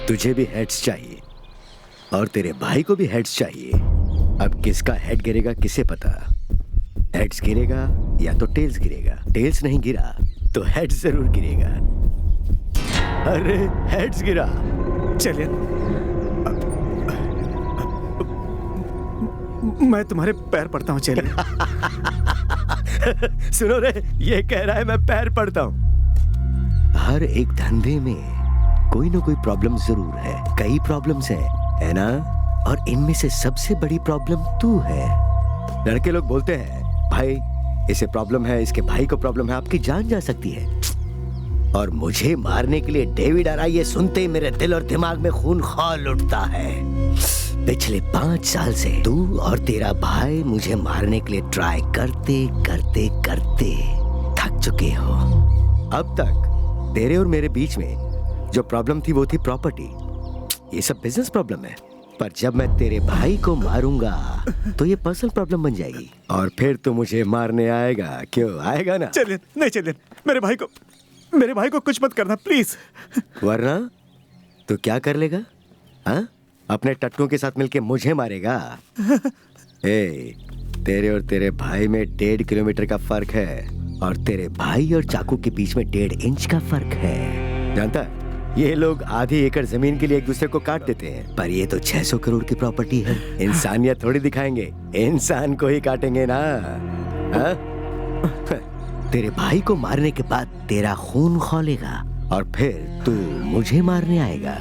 तुझे भी हेड्स चाहिए और तेरे भाई को भी हेड्स चाहिए। अब किसका हेड गिरेगा किसे पता। हेड्स गिरेगा या तो टेल्स गिरेगा। टेल्स नहीं गिरा तो हेड्स जरूर गिरेगा। अरे हेड्स गिरा। चलिए, मैं तुम्हारे पैर पड़ता हूँ। चलिए। सुनो रे, ये कह रहा है मैं पैर पड़ता हूँ। हर एक धंधे में कोई ना कोई प्रॉब्लम जरूर है। कई प्रॉब्लम्स है ना? और इनमें से सबसे बड़ी प्रॉब्लम तू है। लड़के लोग बोलते हैं भाई इसे प्रॉब्लम है, इसके भाई को प्रॉब्लम है, आपकी जान जा सकती है। और मुझे मारने के लिए डेविड आ रहा है, ये सुनते ही मेरे दिल और दिमाग में खून खौल उठता है। पिछले 5 साल से तू और तेरा भाई मुझे मारने के लिए ट्राई करते करते करते थक चुके हो। अब तक तेरे और मेरे बीच में जो प्रॉब्लम थी वो थी प्रॉपर्टी। ये सब बिजनेस प्रॉब्लम है। पर जब मैं तेरे भाई को मारूंगा तो ये पर्सनल प्रॉब्लम बन जाएगी और फिर तू मुझे मारने आएगा। क्यों आएगा ना? चलिए, नहीं चलिए, मेरे भाई को कुछ मत करना प्लीज। वरना तू क्या कर लेगा? हाँ, अपने टट्टुओं के साथ मिलके मुझे मारेगा? ए, तेरे और तेरे भाई में 1.5 किलोमीटर का फर्क है और तेरे भाई और चाकू के बीच में 1.5 इंच का फर्क है। जानता है, ये लोग आधी एकड़ जमीन के लिए एक दूसरे को काट देते हैं, पर ये तो 600 करोड़ की प्रॉपर्टी है। इंसानियत थोड़ी दिखाएंगे, इंसान को ही काटेंगे ना। हाँ? तेरे भाई को मारने के बाद तेरा खून खौलेगा और फिर तू मुझे मारने आएगा।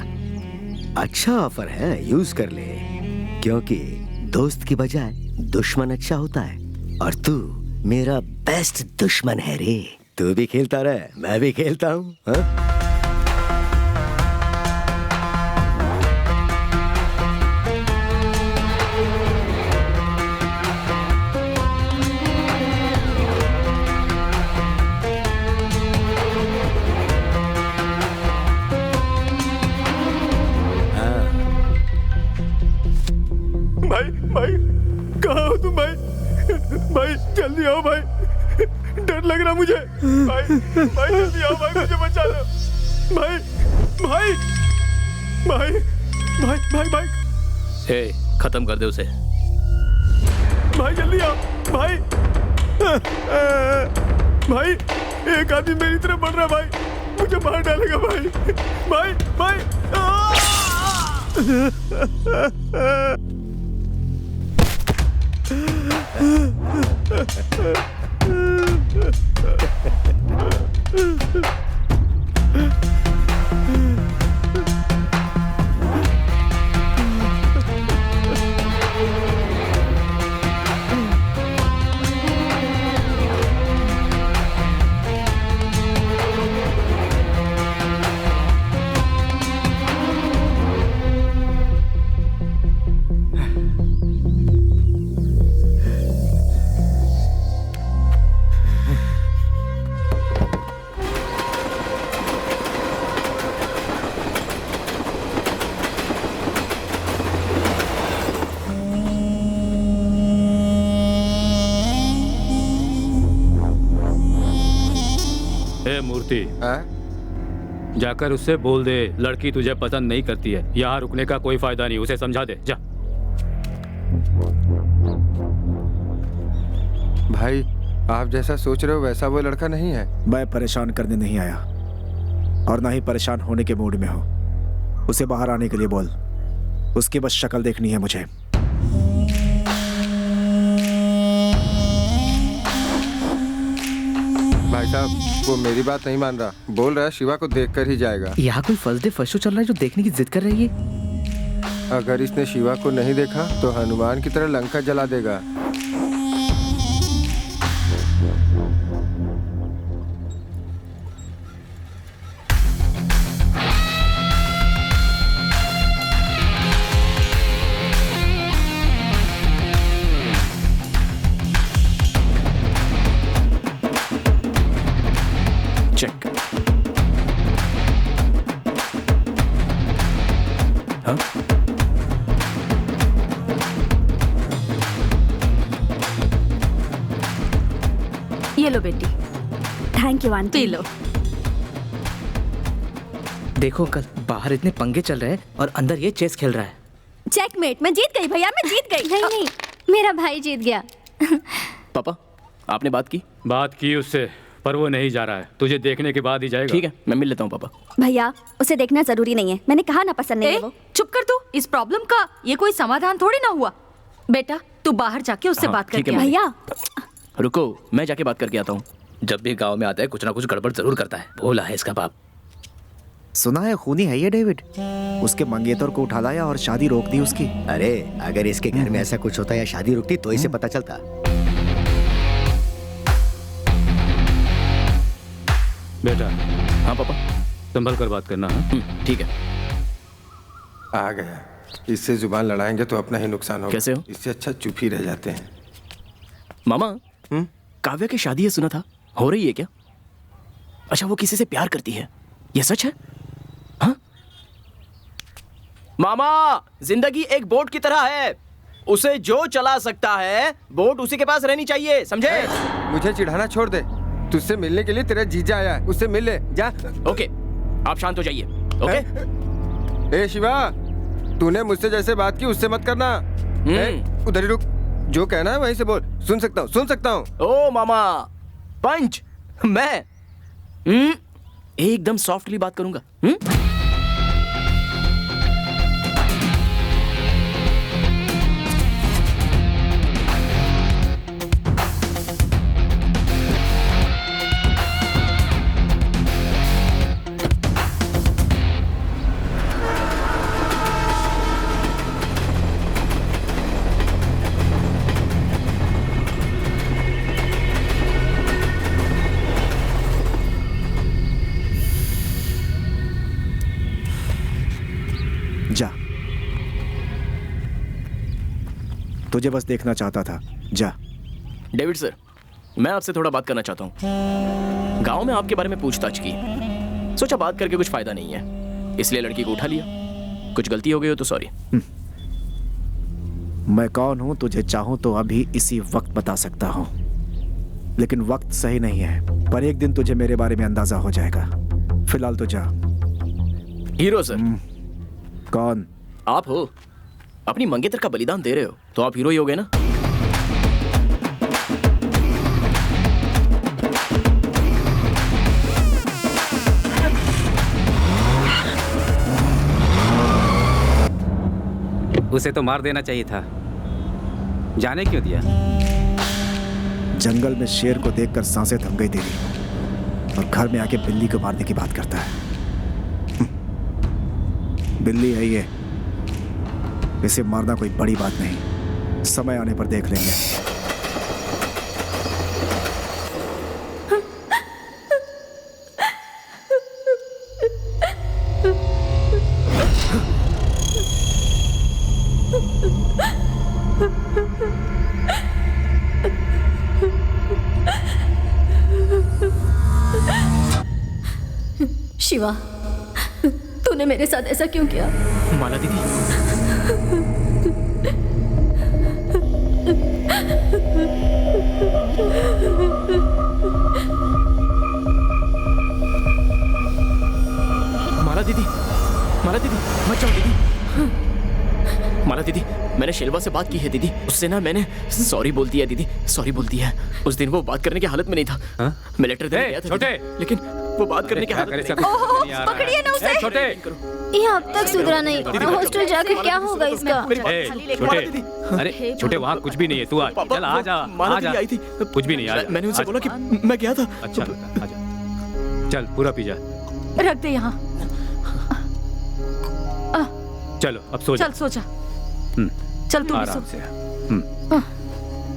अच्छा ऑफर है, यूज कर ले, क्योंकि दोस्त की बजाय दुश्मन अच्छा होता है और तू मेरा बेस्ट दुश्मन है रे। तू भी खेलता रहे, मैं भी खेलता हूँ। हाँ? भाई कहाँ हो तुम? भाई जल्दी आओ भाई, डर लग रहा मुझे। भाई जल्दी आओ भाई, मुझे बचा लो। भाई ए, खत्म कर दे उसे। भाई जल्दी आओ भाई एक आदमी मेरी तरफ बढ़ रहा है भाई, मुझे मार डालेगा भाई। मूर्ति, जाकर उससे बोल दे लड़की तुझे पसंद नहीं करती है, यहाँ रुकने का कोई फायदा नहीं, उसे समझा दे। जा। भाई आप जैसा सोच रहे हो वैसा वो लड़का नहीं है। मैं परेशान करने नहीं आया और ना ही परेशान होने के मूड में हूँ। उसे बाहर आने के लिए बोल, उसकी बस शक्ल देखनी है मुझे। भाई साहब वो मेरी बात नहीं मान रहा, बोल रहा है शिवा को देखकर ही जाएगा। यहाँ कोई फर्स्ट डे फर्स्ट शो चल रहा है जो देखने की जिद कर रही है। अगर इसने शिवा को नहीं देखा तो हनुमान की तरह लंका जला देगा। चेक। हाँ? ये लो बेटी। Thank you aunty. P low. देखो अंकल, बाहर इतने पंगे चल रहे हैं और अंदर ये चेस खेल रहा है। चेकमेट, मैं जीत गई भैया, मैं जीत गई। नहीं नहीं, मेरा भाई जीत गया। पापा, आपने बात की? बात की उससे, पर वो नहीं जा रहा है। तुझे देखने के बाद ही जाएगा। ठीक है, मैं मिल लेता हूँ पापा। भैया, उसे देखना जरूरी नहीं है, मैंने कहा ना पसंद नहीं है वो। चुप कर तू, इस प्रॉब्लम का ये कोई समाधान थोड़ी ना हुआ। बेटा तू बाहर जाके उससे हाँ, बात ठीक करके है, आ। भैया रुको, मैं जाके बात करके आता हूँ। जब भी गांव में आता है कुछ ना कुछ गड़बड़ जरूर करता है। भोला है इसका बाप। सुना है खूनी है ये डेविड। उसके मंगेतर को उठा लाया और शादी रोक दी उसकी। अरे अगर इसके घर में ऐसा कुछ होता या शादी रुकती तो इसे पता चलता। बेटा, हाँ पापा। संभल कर बात करना। ठीक है। आ गया। इससे जुबान लड़ाएंगे तो अपना ही नुकसान होगा। कैसे हो? इससे अच्छा चुप ही रह जाते हैं। मामा, काव्या की शादी है सुना था, हो रही है क्या? अच्छा, वो किसी से प्यार करती है, ये सच है? हाँ? मामा, जिंदगी एक बोट की तरह है, उसे जो चला सकता है बोट उसी के पास रहनी चाहिए, समझे? मुझे चिढ़ाना छोड़ दे। तुझसे मिलने के लिए तेरा जीजा आया है, उससे मिल ले जा। ओके, आप शांत हो जाइए। ओके? ए शिवा, तूने मुझसे जैसे बात की उससे मत करना। उधर ही रुक, जो कहना है वहीं से बोल। सुन सकता हूँ। ओ मामा, पंच, मैं एकदम सॉफ्टली बात करूंगा। जा, तुझे बस देखना चाहता था, जा। डेविड सर, मैं आपसे थोड़ा बात करना चाहता हूँ। गांव में आपके बारे में पूछताछ की, सोचा बात करके कुछ फायदा नहीं है, इसलिए लड़की को उठा लिया। कुछ गलती हो गई हो तो सॉरी। मैं कौन हूं तुझे चाहूं तो अभी इसी वक्त बता सकता हूं, लेकिन वक्त सही नहीं है। पर एक दिन तुझे मेरे बारे में अंदाजा हो जाएगा। फिलहाल तो जा। Hero sir. कौन? आप हो। अपनी मंगेतर का बलिदान दे रहे हो तो आप हीरो ही हो गए ना। उसे तो मार देना चाहिए था, जाने क्यों दिया? जंगल में शेर को देखकर सांसें थम गई तेरी, और घर में आके बिल्ली को मारने की बात करता है। बिल्ली है ये, इसे मारना कोई बड़ी बात नहीं, समय आने पर देख लेंगे। शिवा, तूने मेरे साथ ऐसा क्यों किया? माला दीदी, माला दीदी, माला दीदी, मत जाओ दीदी। माला दीदी, मैंने शेलवा से बात की है दीदी, उससे ना मैंने सॉरी बोल दिया दीदी, सॉरी बोल दिया है। उस दिन वो बात करने की हालत में नहीं था। मैं लेटर देने गया था छोटे, लेकिन वो बात करने की हालत में नहीं था। ओहो, पकड़िए ना उसे। छोटे, ये अब तक सुधरा नहीं, हॉस्टल जाकर क्या होगा इसका? छोटे, अरे छोटे, वहाँ कुछ भी नहीं है, तू आ, चल आ जा, आ जा। आई थी, कुछ भी नहीं, आ जा। मैंने उनसे बोला कि मैं गया था। अच्छा, आ जा, चल पूरा पी जा। रख दे यहाँ। चलो अब सो जा। चल सो जा। चल तू भी आराम सो। से।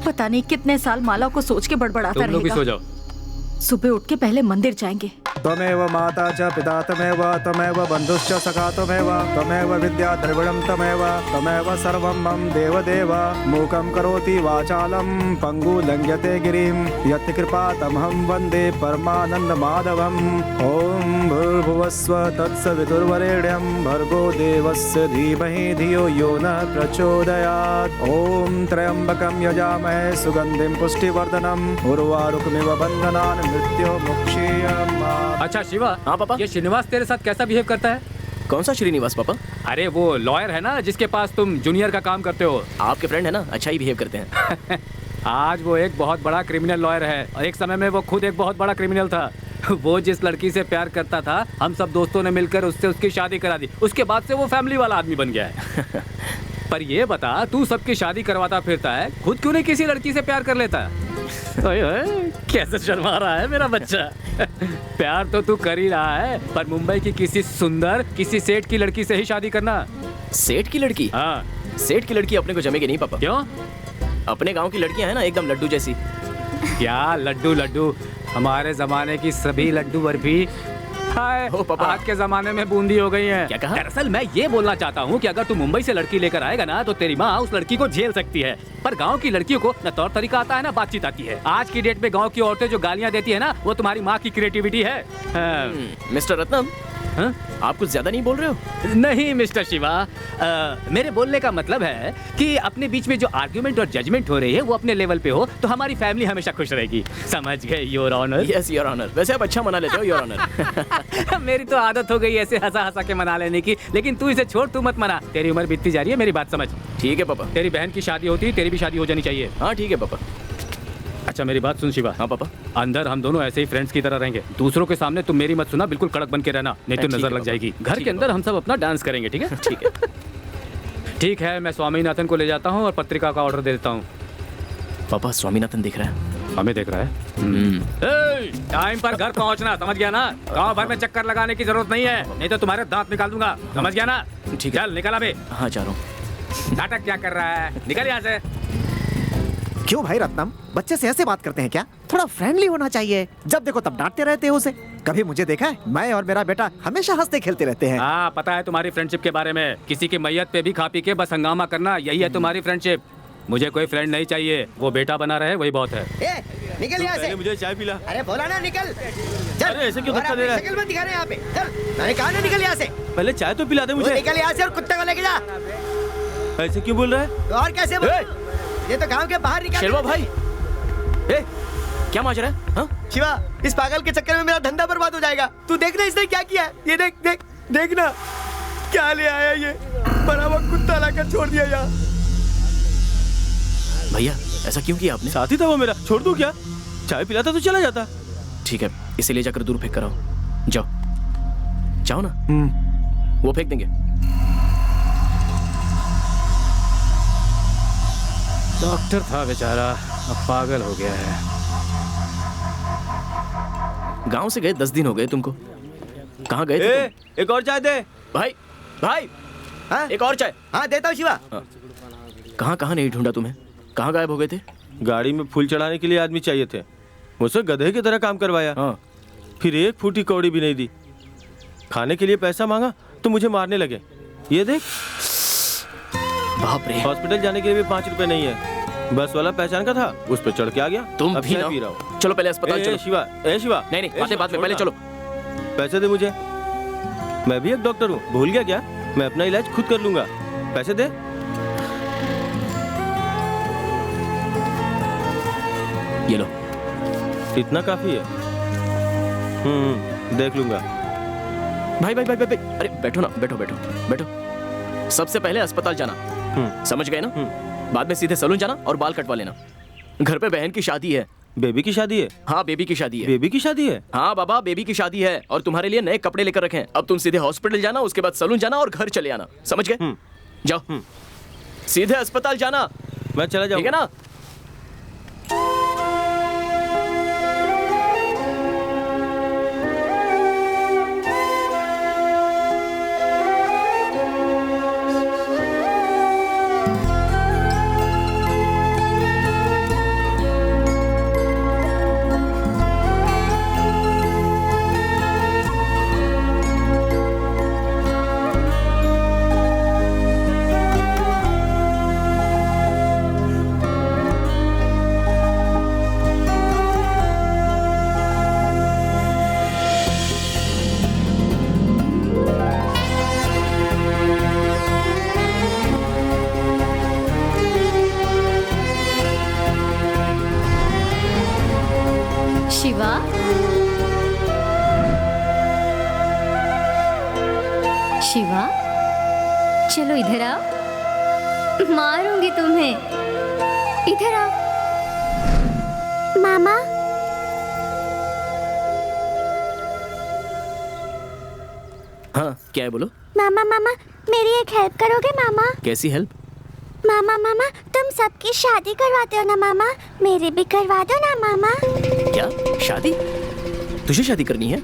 पता नहीं कितने साल माला को सोच के बड़बड़ाता तुम लोग भी सो रहेगा। जाओ। सुबह उठ के पहले मंदिर जाएंगे। त्वमेव माता च पिता त्वमेव, त्वमेव बन्धुश्च सखा त्वमेव, त्वमेव विद्या द्रविणं त्वमेव, त्वमेव सर्वं मम देवदेव। मूकं करोति वाचालं पङ्गु लङ्घ्यते गिरिं, यत् कृपातमहं वन्दे परमानन्दमाधवम्। ॐ भूर्भुवस्व तत्सवितुर्वरेण्यं भर्गो देवस्य धीमहि धियो यो नः प्रचोदयात्। ॐ त्र्यम्बकं यजामहे सुगन्धिं पुष्टिवर्धनम्, उर्वारुकमिव बन्धनान् मृत्योर्मुक्षीयमामृतात्। अच्छा शिवा। हाँ पापा। ये श्रीनिवास तेरे साथ कैसा बिहेव करता है? कौन सा श्रीनिवास पापा? अरे वो लॉयर है ना जिसके पास तुम जूनियर का काम करते हो। आपके फ्रेंड है ना, अच्छा ही बिहेव करते हैं। आज वो एक बहुत बड़ा क्रिमिनल लॉयर है और एक समय में वो खुद एक बहुत बड़ा क्रिमिनल था। वो जिस लड़की से प्यार करता था, हम सब दोस्तों ने मिलकर उससे उसकी शादी करा दी। उसके बाद से वो फैमिली वाला आदमी बन गया है। पर ये बता, तू सबकी शादी करवाता फिरता है, खुद क्यों नहीं किसी लड़की से प्यार कर लेता? ओए ओए, कैसे शर्मा रहा है मेरा बच्चा। प्यार तो तू कर ही रहा है, पर मुंबई की किसी सुंदर, किसी सेठ की लड़की से ही शादी करना। सेठ की लड़की? हाँ। सेठ की लड़की अपने को जमेगी नहीं पापा। क्यों? अपने गांव की लड़कियां हैं ना एकदम लड्डू जैसी। क्या लड्डू लड्डू? हमारे जमाने की सभी लड्डू बर्फी हाय आज के जमाने में बूंदी हो गई है। क्या कहा? दरअसल मैं ये बोलना चाहता हूँ कि अगर तू मुंबई से लड़की लेकर आएगा ना, तो तेरी माँ उस लड़की को झेल सकती है। पर गांव की लड़कियों को न तौर तरीका आता है ना बातचीत आती है। आज की डेट में गांव की औरतें जो गालियाँ देती है ना, वो तुम्हारी माँ की क्रिएटिविटी है। मिस्टर रत्नम, आप कुछ ज्यादा नहीं बोल रहे हो? नहीं मिस्टर शिवा, मेरे बोलने का मतलब है कि अपने बीच में जो आर्ग्यूमेंट और जजमेंट हो रही है वो अपने लेवल पे हो तो हमारी फैमिली हमेशा खुश रहेगी। समझ गए your honour? Yes your honour. वैसे आप अच्छा मना लेते हो योर ऑनर। मेरी तो आदत हो गई ऐसे हंसा हंसा के मना लेने की, लेकिन तू इसे छोड़, तू मत मना। तेरी उम्र बीतती जा रही है, मेरी बात समझ। ठीक है पापा। तेरी बहन की शादी होती, तेरी भी शादी हो जानी चाहिए। हाँ ठीक है पापा। अच्छा मेरी बात सुन शिवा। हाँ पापा। अंदर हम दोनों ऐसे ही फ्रेंड्स की तरह रहेंगे। दूसरों के सामने तुम मेरी मत सुना, बिल्कुल कड़क बन के रहना, नहीं तो नजर लग जाएगी। घर के अंदर हम सब अपना डांस करेंगे, ठीक है? ठीक है। ठीक है, मैं स्वामीनाथन को ले जाता हूँ और पत्रिका का ऑर्डर दे देता हूँ। पापा स्वामीनाथन दिख रहा है। हमें देख रहा है। टाइम पर घर पहुँचना, समझ गया ना? गाँव भर में चक्कर लगाने की जरूरत नहीं है, नहीं तो तुम्हारे दांत निकाल दूंगा, समझ गया ना? ठीक है। चल निकल अबे। हाँ जा रहा हूँ। नाटक क्या कर रहा है? निकल यहाँ से। क्यों भाई रत्नम, बच्चे से ऐसे बात करते हैं क्या? थोड़ा फ्रेंडली होना चाहिए। जब देखो तब डांटते रहते हो उसे। कभी मुझे देखा है? मैं और मेरा बेटा हमेशा हंसते खेलते रहते हैं। हाँ पता है तुम्हारी फ्रेंडशिप के बारे में। किसी की मैयत पे भी खा पी के बस हंगामा करना, यही है तुम्हारी फ्रेंडशिप। मुझे कोई फ्रेंड नहीं चाहिए, वो बेटा बना रहे वही बहुत है। निकल यहाँ से। मुझे चाय पिला। अरे बोला ना निकल। चल। अरे ऐसे क्यों धक्का दे रहा है? शक्ल मत दिखा रहे यहाँ पे। चल। मैंने कहा ना निकल यहाँ से। पहले चाय तो पिला दे मुझे। निकल यहाँ से और कुत्ते को लेके जा। ऐसे क्यों बोल रहा है? तो और कैसे बोल? ये तो गांव के बाहर निकाल। शिवा भाई, क्या माजरा है? हाँ? शिवा, इस पागल के चक्कर में मेरा धंधा बर्बाद हो जाएगा। तू देखना इसने क्या किया है। ये देख देख देखना क्या ले आया ये। बड़ा वो कुत्ता लाकर छोड़ दिया यार। भैया ऐसा क्यों किया आपने? साथी था वो मेरा, छोड़ दूं क्या? चाय पिलाता तो चला जाता। ठीक है, इसे ले जाकर दूर फेंक कर आओ। जाओ जाओ ना। वो फेंक देंगे। डॉक्टर था बेचारा, अब पागल हो गया है। गांव से गए 10 दिन हो गए तुमको। कहाँ गए थे तुम? एक और चाय दे। भाई भाई। हाँ? एक और चाय। हाँ देता हूँ शिवा। कहाँ कहाँ नहीं ढूंढा तुम्हें? कहाँ गायब हो गए थे? गाड़ी में फूल चढ़ाने के लिए आदमी चाहिए थे, मुझसे गधे की तरह काम करवाया। हाँ। फिर एक फूटी कौड़ी भी नहीं दी। खाने के लिए पैसा मांगा तो मुझे मारने लगे। ये देख, बाप रे। हॉस्पिटल जाने के लिए भी 5 रुपए नहीं है। बस वाला पहचान का था, उस पर चढ़ के आ गया। तुम अब भी चाय ना। पी रहा हूँ। चलो पहले अस्पताल चलो। शिवा, शिवा। नहीं नहीं, बातें बाद में, पहले चलो। पैसे दे मुझे, मैं भी एक डॉक्टर हूँ, भूल गया क्या? मैं अपना इलाज खुद कर लूंगा, पैसे दे। ये लो। इतना काफी है? देख लूंगा। भाई भाई भाई भाई, अरे बैठो ना, बैठो बैठो बैठो। सबसे पहले अस्पताल जाना, समझ गए ना? बाद में सीधे सैलून जाना और बाल कटवा लेना। घर पे बहन की शादी है। बेबी की शादी है? हाँ बेबी की शादी है। बेबी की शादी है? हाँ बाबा, बेबी की शादी है और तुम्हारे लिए नए कपड़े लेकर रखे हैं। अब तुम सीधे हॉस्पिटल जाना, उसके बाद सैलून जाना और घर चले आना, समझ गए? जाओ। सीधे अस्पताल जाना। मैं चला जाऊँ, ठीक है ना? शिवा, चलो इधर आओ, मारूंगी तुम्हें। इधर आओ। मामा, हाँ क्या है बोलो। मामा मामा, मेरी एक हेल्प करोगे मामा? कैसी हेल्प? मामा मामा, तुम सबकी शादी करवाते हो ना मामा, मेरी भी करवा दो ना मामा। क्या शादी? तुझे शादी करनी है?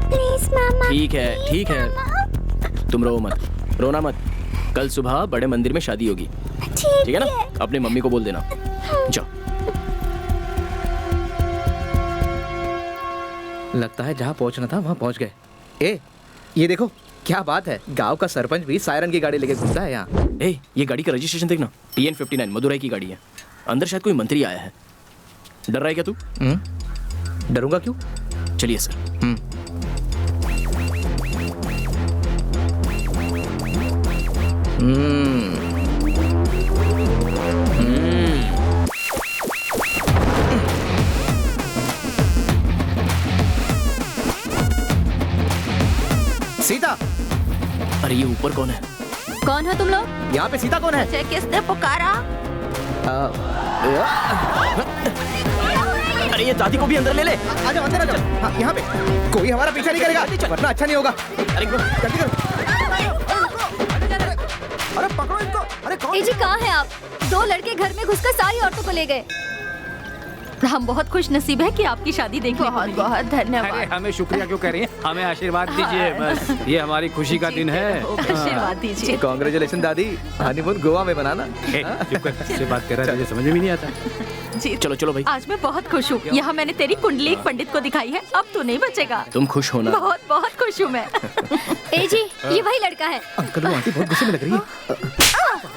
प्लीज मामा। ठीक है तुम रो मत, रोना मत। कल सुबह बड़े मंदिर में शादी होगी, ठीक है ना? अपनी मम्मी को बोल देना। जाओ। लगता है जहाँ पहुँचना था वहाँ पहुँच गए। ए, ये देखो क्या बात है, गांव का सरपंच भी सायरन की गाड़ी लेके घूमता है यहाँ। ए, ये गाड़ी का रजिस्ट्रेशन देखना, TN59 मदुरई की गाड़ी है। अंदर शायद कोई मंत्री आया है। डर रहा है क्या तू? डरूंगा क्यों? चलिए सर। सीता। अरे ये ऊपर कौन है? कौन है तुम लोग? यहाँ पे सीता कौन है? मुझे किसने पुकारा? अरे ये दादी को भी अंदर ले ले। आ जाओ अंदर आ जाओ। हाँ, यहाँ पे कोई हमारा पीछा नहीं करेगा, वरना अच्छा नहीं होगा। अरे जल्दी करो। अरे पकड़ो इनको। अरे कौन? ए जी, कहाँ हैं आप? 2 लड़के घर में घुसकर सारी औरतों को ले गए। हम बहुत खुश नसीब है कि आपकी शादी देखने को मिली। बहुत धन्यवाद। अरे हमें शुक्रिया क्यों कह रही हैं? हमें आशीर्वाद दीजिए बस, ये हमारी खुशी का दिन है। आशीर्वाद दीजिए। कांग्रेचुलेशन दादी, हनीमून गोवा में बनाना। चुप कर, किससे बात कर रहा है, तुझे समझ में भी नहीं आता। जी चलो चलो भाई। आज मैं बहुत खुश हूँ। यहाँ मैंने तेरी कुंडली एक पंडित को दिखाई है, अब तू नहीं बचेगा। तुम खुश हो ना? बहुत बहुत खुश हूँ मैं। ए जी, ये वही लड़का है। अंकल वो आंटी बहुत गुस्से में लग रही है।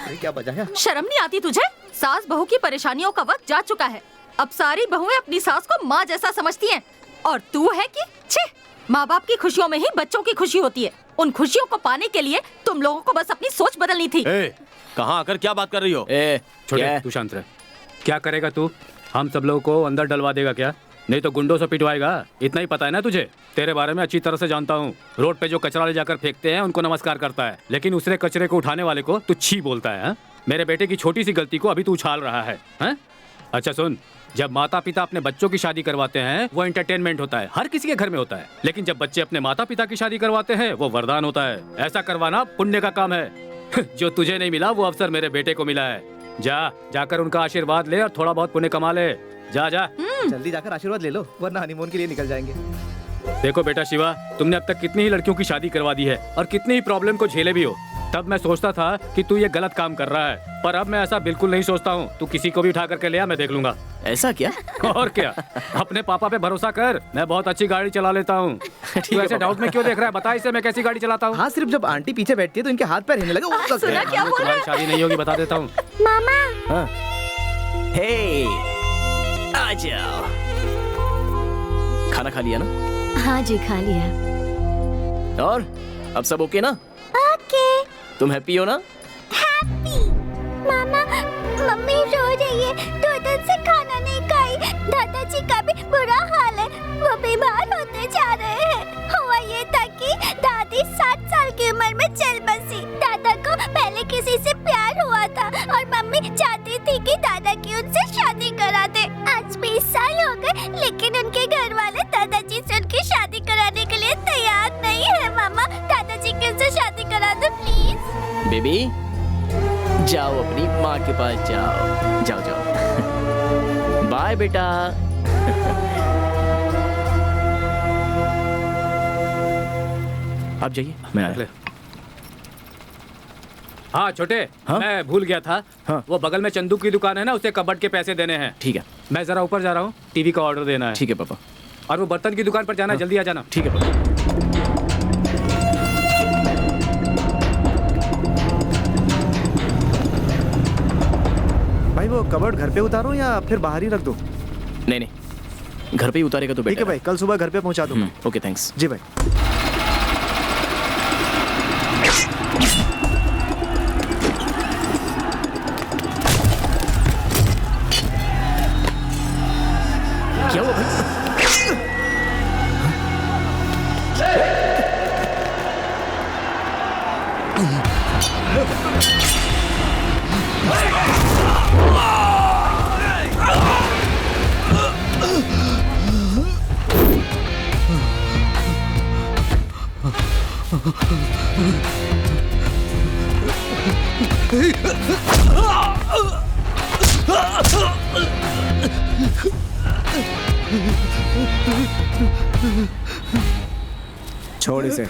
अरे क्या बजाया? शर्म नहीं आती तुझे? सास बहू की परेशानियों का वक्त जा चुका है। अब सारी बहुएं अपनी सास को माँ जैसा समझती हैं, और तू है कि छे, माँ बाप की खुशियों में ही बच्चों की खुशी होती है। उन खुशियों को पाने के लिए तुम लोगों को बस अपनी सोच बदलनी थी। कहाँ आकर क्या बात कर रही हो? छोटे, तू शांत रह। क्या करेगा तू? हम सब लोगों को अंदर डलवा देगा क्या? नहीं तो गुंडों से पिटवाएगा। इतना ही पता है ना तुझे? तेरे बारे में अच्छी तरह से जानता हूँ। रोड पे जो कचरा ले जाकर फेंकते हैं उनको नमस्कार करता है, लेकिन उसने कचरे को उठाने वाले को तू छी बोलता है। मेरे बेटे की छोटी सी गलती को अभी तू उछाल रहा है। अच्छा सुन, जब माता पिता अपने बच्चों की शादी करवाते हैं वो एंटरटेनमेंट होता है, हर किसी के घर में होता है। लेकिन जब बच्चे अपने माता पिता की शादी करवाते हैं वो वरदान होता है। ऐसा करवाना पुण्य का काम है। जो तुझे नहीं मिला वो अवसर मेरे बेटे को मिला है। जाकर उनका आशीर्वाद ले और थोड़ा बहुत पुण्य कमा ले। जा जल्दी जाकर आशीर्वाद ले लो, वरना हनीमून के लिए निकल जाएंगे। देखो बेटा शिवा, तुमने अब तक कितनी ही लड़कियों की शादी करवा दी है और कितनी ही प्रॉब्लम को झेले भी हो। तब मैं सोचता था कि तू ये गलत काम कर रहा है, पर अब मैं ऐसा बिल्कुल नहीं सोचता हूँ। तू किसी को भी उठा करके ले आ, मैं देख लूंगा। ऐसा क्या? और क्या, अपने पापा पे भरोसा कर। मैं बहुत अच्छी गाड़ी चला लेता हूँ। तू ऐसे डाउट में क्यों देख रहा है? बता इसे मैं कैसी गाड़ी चलाता हूँ। हाँ, सिर्फ जब आंटी पीछे बैठती है तो इनके हाथ पैर हिलने लगे। तुम्हारी शादी नहीं होगी, बता देता हूँ। मामा, हे, आ जाओ। खाना खा लिया ना? हाँ जी, खा लिया। और अब सब ओके ना? ओके। तुम हैप्पी हो ना? हैप्पी। मामा, मम्मी रो रही है, 2 दिन से खाना नहीं खाई। दादाजी का भी बुरा हाल है, वो बीमार होते जा रहे हैं। हुआ ये था कि दादी 7 साल की उम्र में चल बसी। दादा को पहले किसी से प्यार हुआ था और मम्मी चाहती थी कि दादा की उनसे शादी करा दे। आज 20 साल हो गए, लेकिन उनके घर वाले दादाजी से उनकी शादी कराने के लिए तैयार नहीं है। मामा, दादाजी की उनसे शादी करा दो प्लीज। बेबी, जाओ अपनी माँ के पास जाओ। जाओ जाओ। बाय बेटा। आप जाइए, मैं आया। हाँ छोटे, मैं भूल गया था। वो बगल में चंदू की दुकान है ना, उसे कबर्ड के पैसे देने हैं। ठीक है, मैं जरा ऊपर जा रहा हूँ, टीवी का ऑर्डर देना है। ठीक है पापा। और वो बर्तन की दुकान पर जाना है, जल्दी आ जाना। ठीक है पापा। भाई वो कबर्ड घर पे उतारो या फिर बाहर ही रख दो? नहीं नहीं, घर पे ही उतारेगा तो ठीक है भाई, कल सुबह घर पे पहुंचा दूंगा। Okay thanks. जी भाई। क्या हुआ भाई? छोड़ इसे।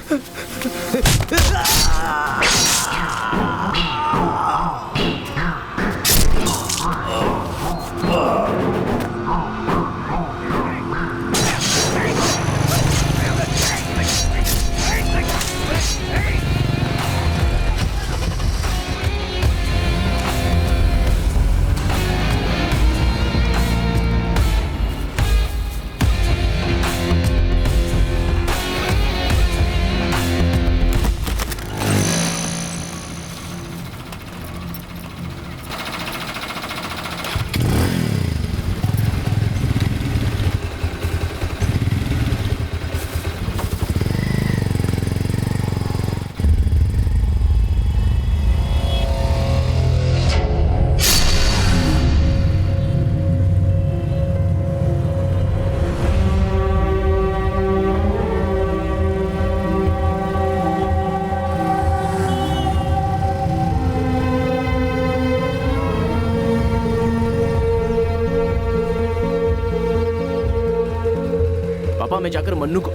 पापा मैं जाकर मन्नू को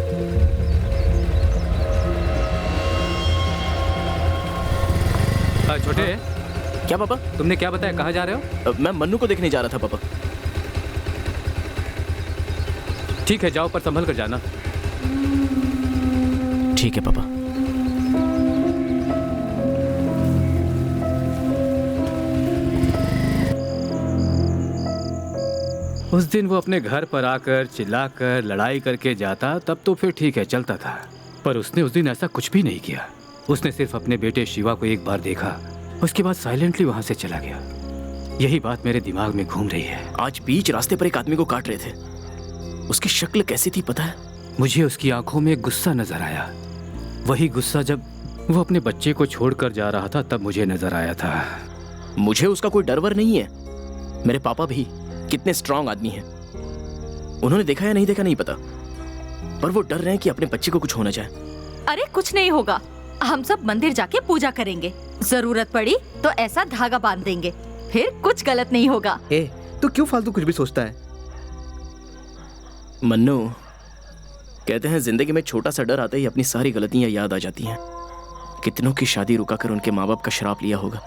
छोटे क्या पापा? तुमने क्या बताया, कहाँ जा रहे हो? मैं मन्नू को देखने जा रहा था पापा। ठीक है जाओ, पर संभल कर जाना। ठीक है पापा। उस दिन वो अपने घर पर आकर चिल्लाकर लड़ाई करके जाता तब तो फिर ठीक है चलता था, पर उसने उस दिन ऐसा कुछ भी नहीं किया। उसने सिर्फ अपने बेटे शिवा को एक बार देखा, उसके बाद साइलेंटली वहां से चला गया। यही बात मेरे दिमाग में घूम रही है। आज बीच रास्ते पर एक आदमी को काट रहे थे, उसकी शक्ल कैसी थी पता है? मुझे उसकी आंखों में गुस्सा नजर आया। वही गुस्सा जब वो अपने बच्चे को छोड़कर जा रहा था तब मुझे नजर आया था। मुझे उसका कोई डर वर नहीं है। मेरे पापा भी कितने स्ट्रांग आदमी हैं। उन्होंने देखा या नहीं देखा नहीं पता, पर वो डर रहे हैं कि अपने बच्चे को कुछ हो ना जाए। अरे कुछ नहीं होगा, हम सब मंदिर जाके पूजा करेंगे। जरूरत पड़ी तो ऐसा धागा बांध देंगे, फिर कुछ गलत नहीं होगा। ए, तू क्यों फालतू कुछ भी सोचता है? मन्नू, कहते हैं जिंदगी में छोटा सा डर आते ही अपनी सारी गलतियां याद आ जाती हैं। कितनों की शादी रुकाकर उनके माँ बाप का श्राप लिया होगा।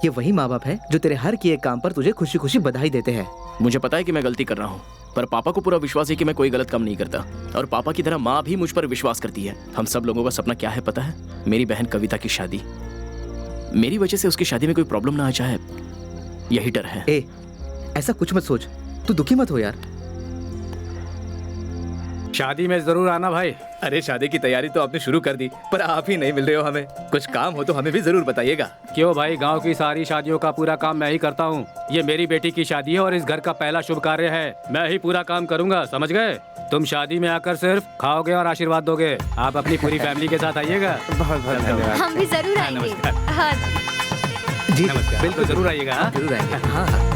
ये वही माँ बाप है जो तेरे हर किए काम पर तुझे खुशी खुशी बधाई देते हैं। मुझे पता है कि मैं गलती कर रहा हूँ, पर पापा को पूरा विश्वास है कि मैं कोई गलत काम नहीं करता, और पापा की तरह माँ भी मुझ पर विश्वास करती है। हम सब लोगों का सपना क्या है पता है? मेरी बहन कविता की शादी। मेरी वजह से उसकी शादी में कोई प्रॉब्लम ना आ जाए, यही डर है। ऐसा कुछ मत सोच, तू दुखी मत हो यार। शादी में जरूर आना भाई। अरे शादी की तैयारी तो आपने शुरू कर दी, पर आप ही नहीं मिल रहे हो हमें। कुछ काम हो तो हमें भी जरूर बताइएगा। क्यों भाई, गांव की सारी शादियों का पूरा काम मैं ही करता हूँ। ये मेरी बेटी की शादी है और इस घर का पहला शुभ कार्य है। मैं ही पूरा काम करूँगा, समझ गए? तुम शादी में आकर सिर्फ खाओगे और आशीर्वाद दोगे। आप अपनी पूरी फैमिली के साथ आइएगा। बहुत बहुत धन्यवाद। हम भी जरूर आएंगे। हाँ जी नमस्कार। बिल्कुल जरूर आइएगा। जरूर आएंगे। हाँ।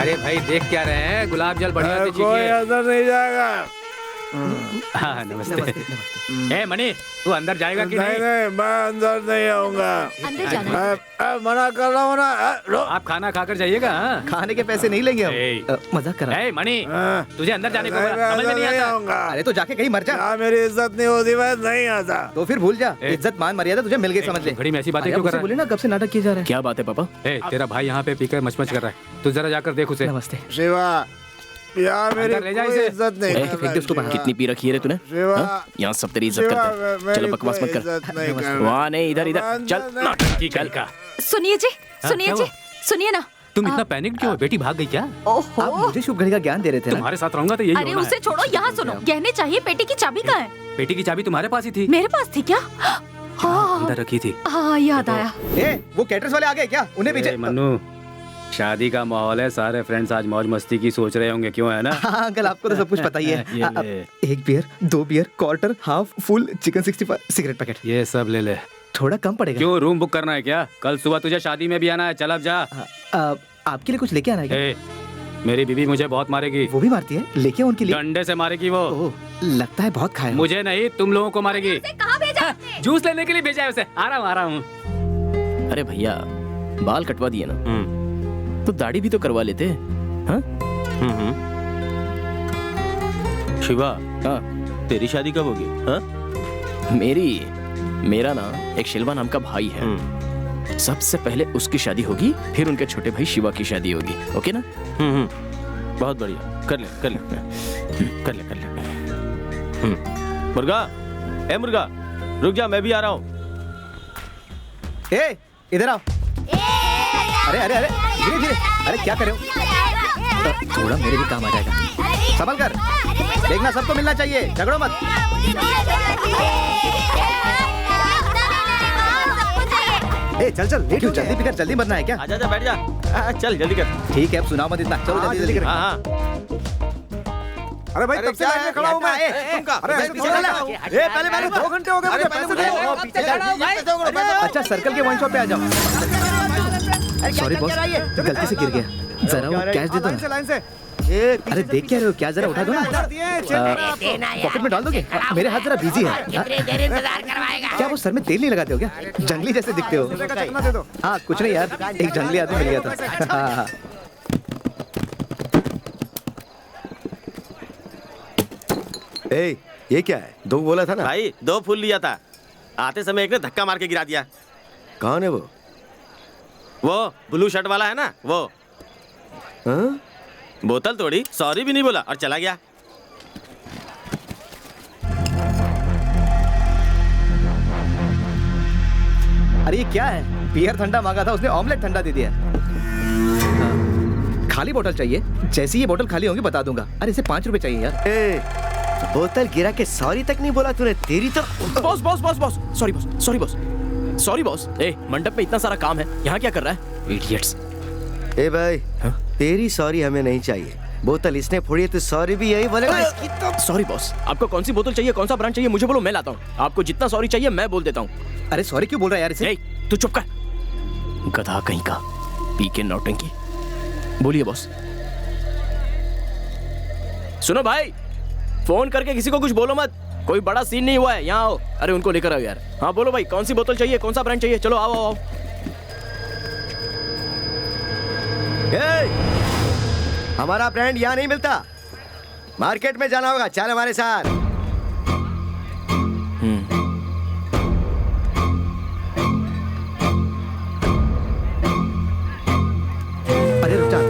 अरे भाई देख क्या रहे हैं, गुलाब जल बढ़िया से कोई चीखिए। अंदर नहीं जाएगा। हाँ नमस्ते। ए मणि, तू अंदर जाएगा कि नहीं? नहीं, मैं अंदर नहीं आऊंगा। अंदर जाना। मैं मना कर रहा हूँ ना। आप खाना खाकर जाइएगा। हाँ? खाने के पैसे नहीं लेंगे हम। मजाक कर रहा हूँ। ए मणि, तुझे अंदर जाने को समझ में नहीं आता? अरे तो जाके कहीं मर जा। मेरी इज्जत नहीं होती, मैं नहीं आता। तो फिर भूल जा, इज्जत मान मर्यादा तुझे मिल गई, समझ ले। घड़ी में ऐसी बातें क्यों कर रहा है? बोले ना कब से नाटक किया जा रहा है। क्या बात है पापा? ए, तेरा भाई यहाँ पे पीकर मचमच कर रहा है, तू जरा जाकर देख उसे। नमस्ते। शिवा, यार मेरी ले जा कोई इसे। इज्जत नहीं ए, कर रहा। कितनी पी रखी है रे तूने? हाँ? यहाँ सब तेरी इज्जत करते हैं। चलो बकवास मत कर। वहाँ नहीं, इधर इधर चल। की चल का सुनिए जी, सुनिए क्या जी, हुआ? सुनिए ना। तुम इतना पैनिक क्यों हो? बेटी भाग गई क्या? ओहो, आप मुझे शुभ घड़ी का ज्ञान दे रहे थे ना। तुम्हारे साथ रहूंगा तो यही अरे होना उसे है। छोड़ो, यहाँ सुनो। गहने चाहिए, पेटी की चाबी कहाँ है? बेटी की चाबी तुम्हारे पास ही थी। मेरे पास थी क्या? हाँ अंदर रखी थी। हाँ, याद आया। वो कैटर्स वाले आ गए क्या? उन्हें भी मन्नू, शादी का माहौल है, सारे फ्रेंड्स आज मौज मस्ती की सोच रहे होंगे, क्यों है ना? हाँ अंकल, आपको तो सब कुछ पता ही है। ये ले। 1 beer, 2 beer, quarter, half, full, chicken 65, cigarette packet. ये सब ले ले। थोड़ा कम पड़ेगा। क्यों, रूम बुक करना है क्या? कल सुबह तुझे शादी में भी आना है, चल अब जा। आपके लिए कुछ लेके आना है क्या? मेरी बीवी मुझे बहुत मारेगी। वो भी मारती है? लेके उनके लिए। डंडे से मारेगी वो। लगता है बहुत खाया। मुझे नहीं, तुम लोगों को मारेगी। कहाँ भेजा आपने? जूस लेने के लिए भेजा है उसे। आ रहा हूँ। अरे भैया, बाल कटवा दिए ना, तो दाढ़ी भी तो करवा लेते। हाँ? शिवा, हाँ? तेरी शादी कब होगी? हाँ? मेरा ना एक शिल्वा नाम का भाई है। सबसे पहले उसकी शादी होगी, फिर उनके छोटे भाई शिवा की शादी होगी। ओके ना? बहुत बढ़िया, कर ले। मुर्गा, ए मुर्गा, रुक जा, मैं भी आ रहा हूँ। इधर आओ। अरे धीरे धीरे। अरे क्या कर रहे हो? थोड़ा मेरे भी काम आ जाएगा। संभल कर देखना, सबको मिलना चाहिए, झगड़ो मत। चल लेट हो, जल्दी पिकर, जल्दी बनना है क्या? आजा, बैठ जा। चल जल्दी कर। ठीक है, अब सुनाओ मत इतना, चलो जल्दी कर। हाँ। अरे भाई, तब से लाइन में खड़ा हूँ मैं। अरे ऐसे थोड़ा ना। पहले 2 घंटे हो गए मुझे, पैसे दो। अच्छा, सर्कल के वाइन शॉप पे आ जाओ। सॉरी बॉस, गलती से गिर गया। जरा वो कैश दे दो ना। लाइन से। अरे देख क्या रहे हो? क्या जरा उठा दो ना। पॉकेट में डाल दोगे? मेरे हाथ जरा बिजी है। क्या वो सर में तेल नहीं लगाते हो क्या? जंगली जैसे दिखते हो। हाँ कुछ नहीं यार, एक जंगली आदमी मिल गया था। हाँ। ये क्या है? 2 बोला था ना भाई, 2 फूल लिया था, आते समय एक ने धक्का मार के गिरा दिया। कौन है वो? वो ब्लू शर्ट वाला है ना, वो। हाँ? बोतल तोड़ी, सॉरी भी नहीं बोला और चला गया। अरे ये क्या है? बियर ठंडा मांगा था उसने, ऑमलेट ठंडा दे दिया। खाली बोतल चाहिए? जैसे ये बोतल खाली होंगी बता दूंगा। अरे इसे 5 रुपए चाहिए यार। बोतल गिरा के सॉरी तक नहीं बोला तूने। तेरी तो बॉस, सॉरी बॉस। ए, मंडप में इतना सारा काम है, यहाँ क्या कर रहा है? इडियट्स। ए भाई, तेरी सॉरी हमें नहीं चाहिए। बोतल इसने फोड़ी है तो सॉरी भी यही बोलेगा। इसकी तो सॉरी बॉस, आपको कौन सी बोतल चाहिए, कौन सा ब्रांड चाहिए, मुझे बोलो, मैं लाता हूँ। आपको जितना सॉरी चाहिए मैं बोल देता हूँ। अरे सॉरी क्यों बोल रहा है यार इसे? तू चुप कर, गधा कहीं का, पी के नौटंकी। बोलिए बॉस। सुनो भाई, फोन करके किसी को कुछ बोलो मत, कोई बड़ा सीन नहीं हुआ है, यहाँ आओ। अरे उनको लेकर आओ यार। हाँ बोलो भाई, कौन सी बोतल चाहिए, कौन सा ब्रांड चाहिए? चलो आओ। हमारा ब्रांड यहाँ नहीं मिलता, मार्केट में जाना होगा। चल हमारे साथ। अरे रुक जा।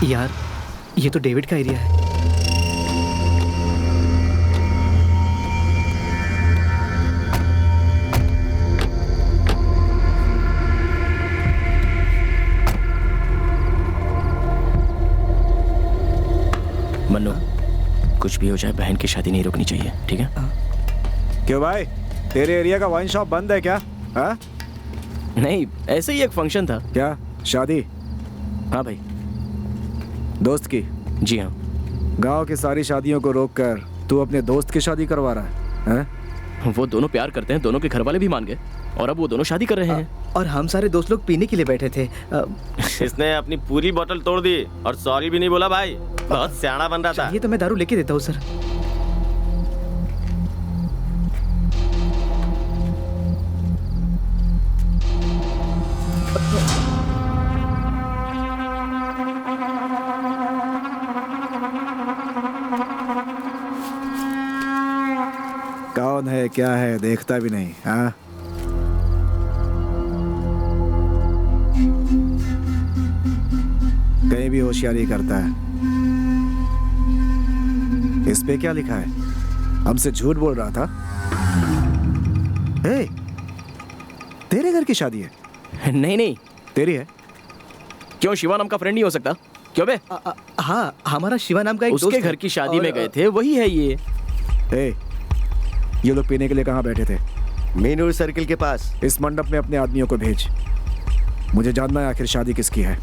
यार ये तो डेविड का एरिया है। मन्नू, कुछ भी हो जाए बहन की शादी नहीं रोकनी चाहिए, ठीक है? क्यों भाई, तेरे एरिया का वाइन शॉप बंद है क्या? हाँ? नहीं, ऐसे ही एक फंक्शन था। क्या शादी? हाँ भाई। दोस्त की? जी हाँ। गांव की सारी शादियों को रोककर तू अपने दोस्त की शादी करवा रहा है? हैं? वो दोनों प्यार करते हैं, दोनों के घर वाले भी मान गए और अब वो दोनों शादी कर रहे हैं। और हम सारे दोस्त लोग पीने के लिए बैठे थे। इसने अपनी पूरी बोतल तोड़ दी और सॉरी भी नहीं बोला भाई। बहुत सियाना बन रहा था। ये तो मैं दारू लेके देता हूँ सर। कौन है क्या है देखता भी नहीं। हाँ कहीं भी होशियारी करता है। इस पे क्या लिखा है? हमसे झूठ बोल रहा था। ए, तेरे घर की शादी है? नहीं नहीं, तेरी है। क्यों शिवा नाम का फ्रेंड नहीं हो सकता? क्यों बे? हाँ, हमारा शिवा नाम का एक उसके दोस्त घर है। की शादी और, में गए थे, वही है ये। ए, ये लोग पीने के लिए कहाँ बैठे थे? मीनूर सर्किल के पास। इस मंडप में अपने आदमियों को भेज। मुझे जानना है आखिर शादी किसकी है।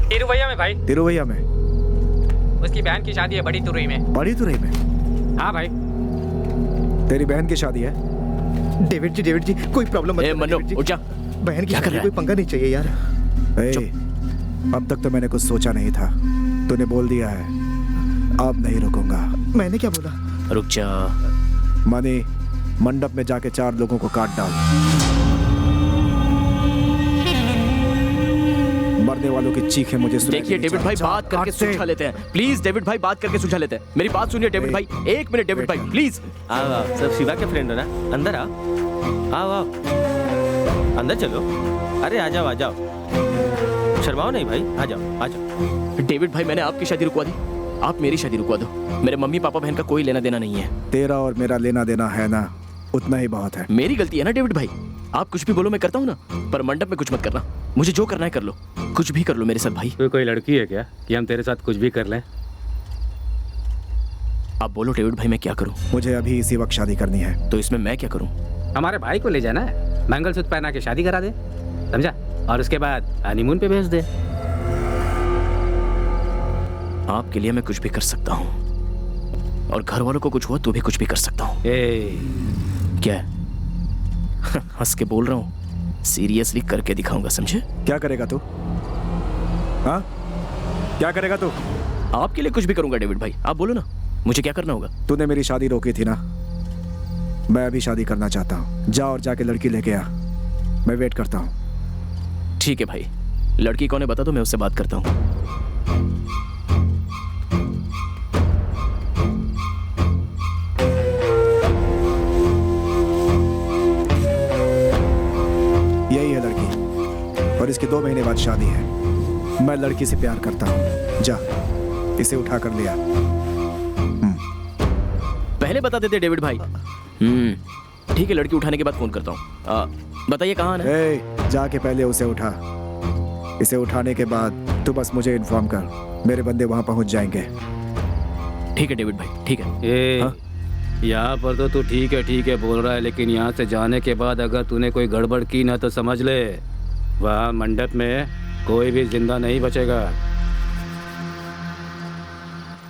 तिरुवैया में भाई। तिरुवैया में? उसकी बहन की शादी है बड़ी तुरई में। बड़ी तुरई में? हाँ भाई। तेरी बहन की शादी है? डेविड जी कोई प्रॉब्लम मत करना, डेविड जी। उठ जा। बहन की क्या कर शादी रहा कोई पंगा नहीं चाहिए यार। ए, अब तक तो मैंने कुछ सोचा नहीं था, तूने बोल दिया है, अब नहीं रुकूंगा। मैंने क्या बोला? रुक जा। मनी, मंडप में जाके 4 लोगों को काट डाल। मरने वालों की चीखें मुझे सुनाई देखिए देनी डेविड भाई, चाहिए। बात करके सुलझा लेते हैं प्लीज। डेविड भाई बात करके सुलझा लेते हैं। मेरी बात सुनिए डेविड भाई, 1 मिनट डेविड भाई प्लीज। आओ आओ, सब शिवा के फ्रेंड हो ना, अंदर आओ। आओ आओ, अंदर चलो। अरे आ जाओ आ जाओ, शर्माओ नहीं भाई, आ जाओ आ जाओ। डेविड भाई, मैंने आपकी शादी रुकवा दी, आप मेरी शादी रुकवा दो। मेरे मम्मी पापा बहन का कोई लेना देना नहीं है। तेरा और मेरा लेना देना है ना, उतना ही बहुत है। मेरी गलती है ना डेविड भाई, आप कुछ भी बोलो मैं करता हूँ ना, पर मंडप में कुछ मत करना। मुझे जो करना है कर लो, कुछ भी कर लो मेरे साथ भाई। कोई लड़की है क्या कि हम तेरे साथ कुछ भी कर लें? आप बोलो डेविड भाई, मैं क्या करूँ? मुझे अभी इसी वक्त शादी करनी है। तो इसमें मैं क्या करूँ? हमारे भाई को ले जाना है, मंगलसूत्र पहना के शादी करा दे, समझा? और उसके बाद हनीमून पे भेज दे। आपके लिए मैं कुछ भी कर सकता हूँ, और घर वालों को कुछ हुआ तो भी कुछ भी कर सकता हूँ। क्या हंस के बोल रहा हूँ, सीरियसली करके दिखाऊंगा, समझे? क्या करेगा तू? हाँ, क्या करेगा तू? आपके लिए कुछ भी करूंगा डेविड भाई, आप बोलो ना, मुझे क्या करना होगा? तूने मेरी शादी रोकी थी ना, मैं अभी शादी करना चाहता हूँ। जा और जाके लड़की लेके आ, मैं वेट करता हूँ। ठीक है भाई, लड़की कौन है बता दो, मैं उससे बात करता हूँ। यही है लड़की, और इसके 2 महीने बाद शादी है। मैं लड़की से प्यार करता हूँ। जा, इसे उठा कर लिया। पहले बता देते डेविड भाई। ठीक है, लड़की उठाने के बाद फोन करता हूँ। बताइए कहाँ आना है? जाके पहले उसे उठा, इसे उठाने के बाद तू बस मुझे इन्फॉर्म कर, मेरे बंदे वहां पहुंच जाएंगे। ठीक है डेविड भाई, ठीक है। यहाँ पर तो तू ठीक है बोल रहा है, लेकिन यहाँ से जाने के बाद अगर तूने कोई गड़बड़ की ना तो समझ ले, वहाँ मंडप में कोई भी जिंदा नहीं बचेगा।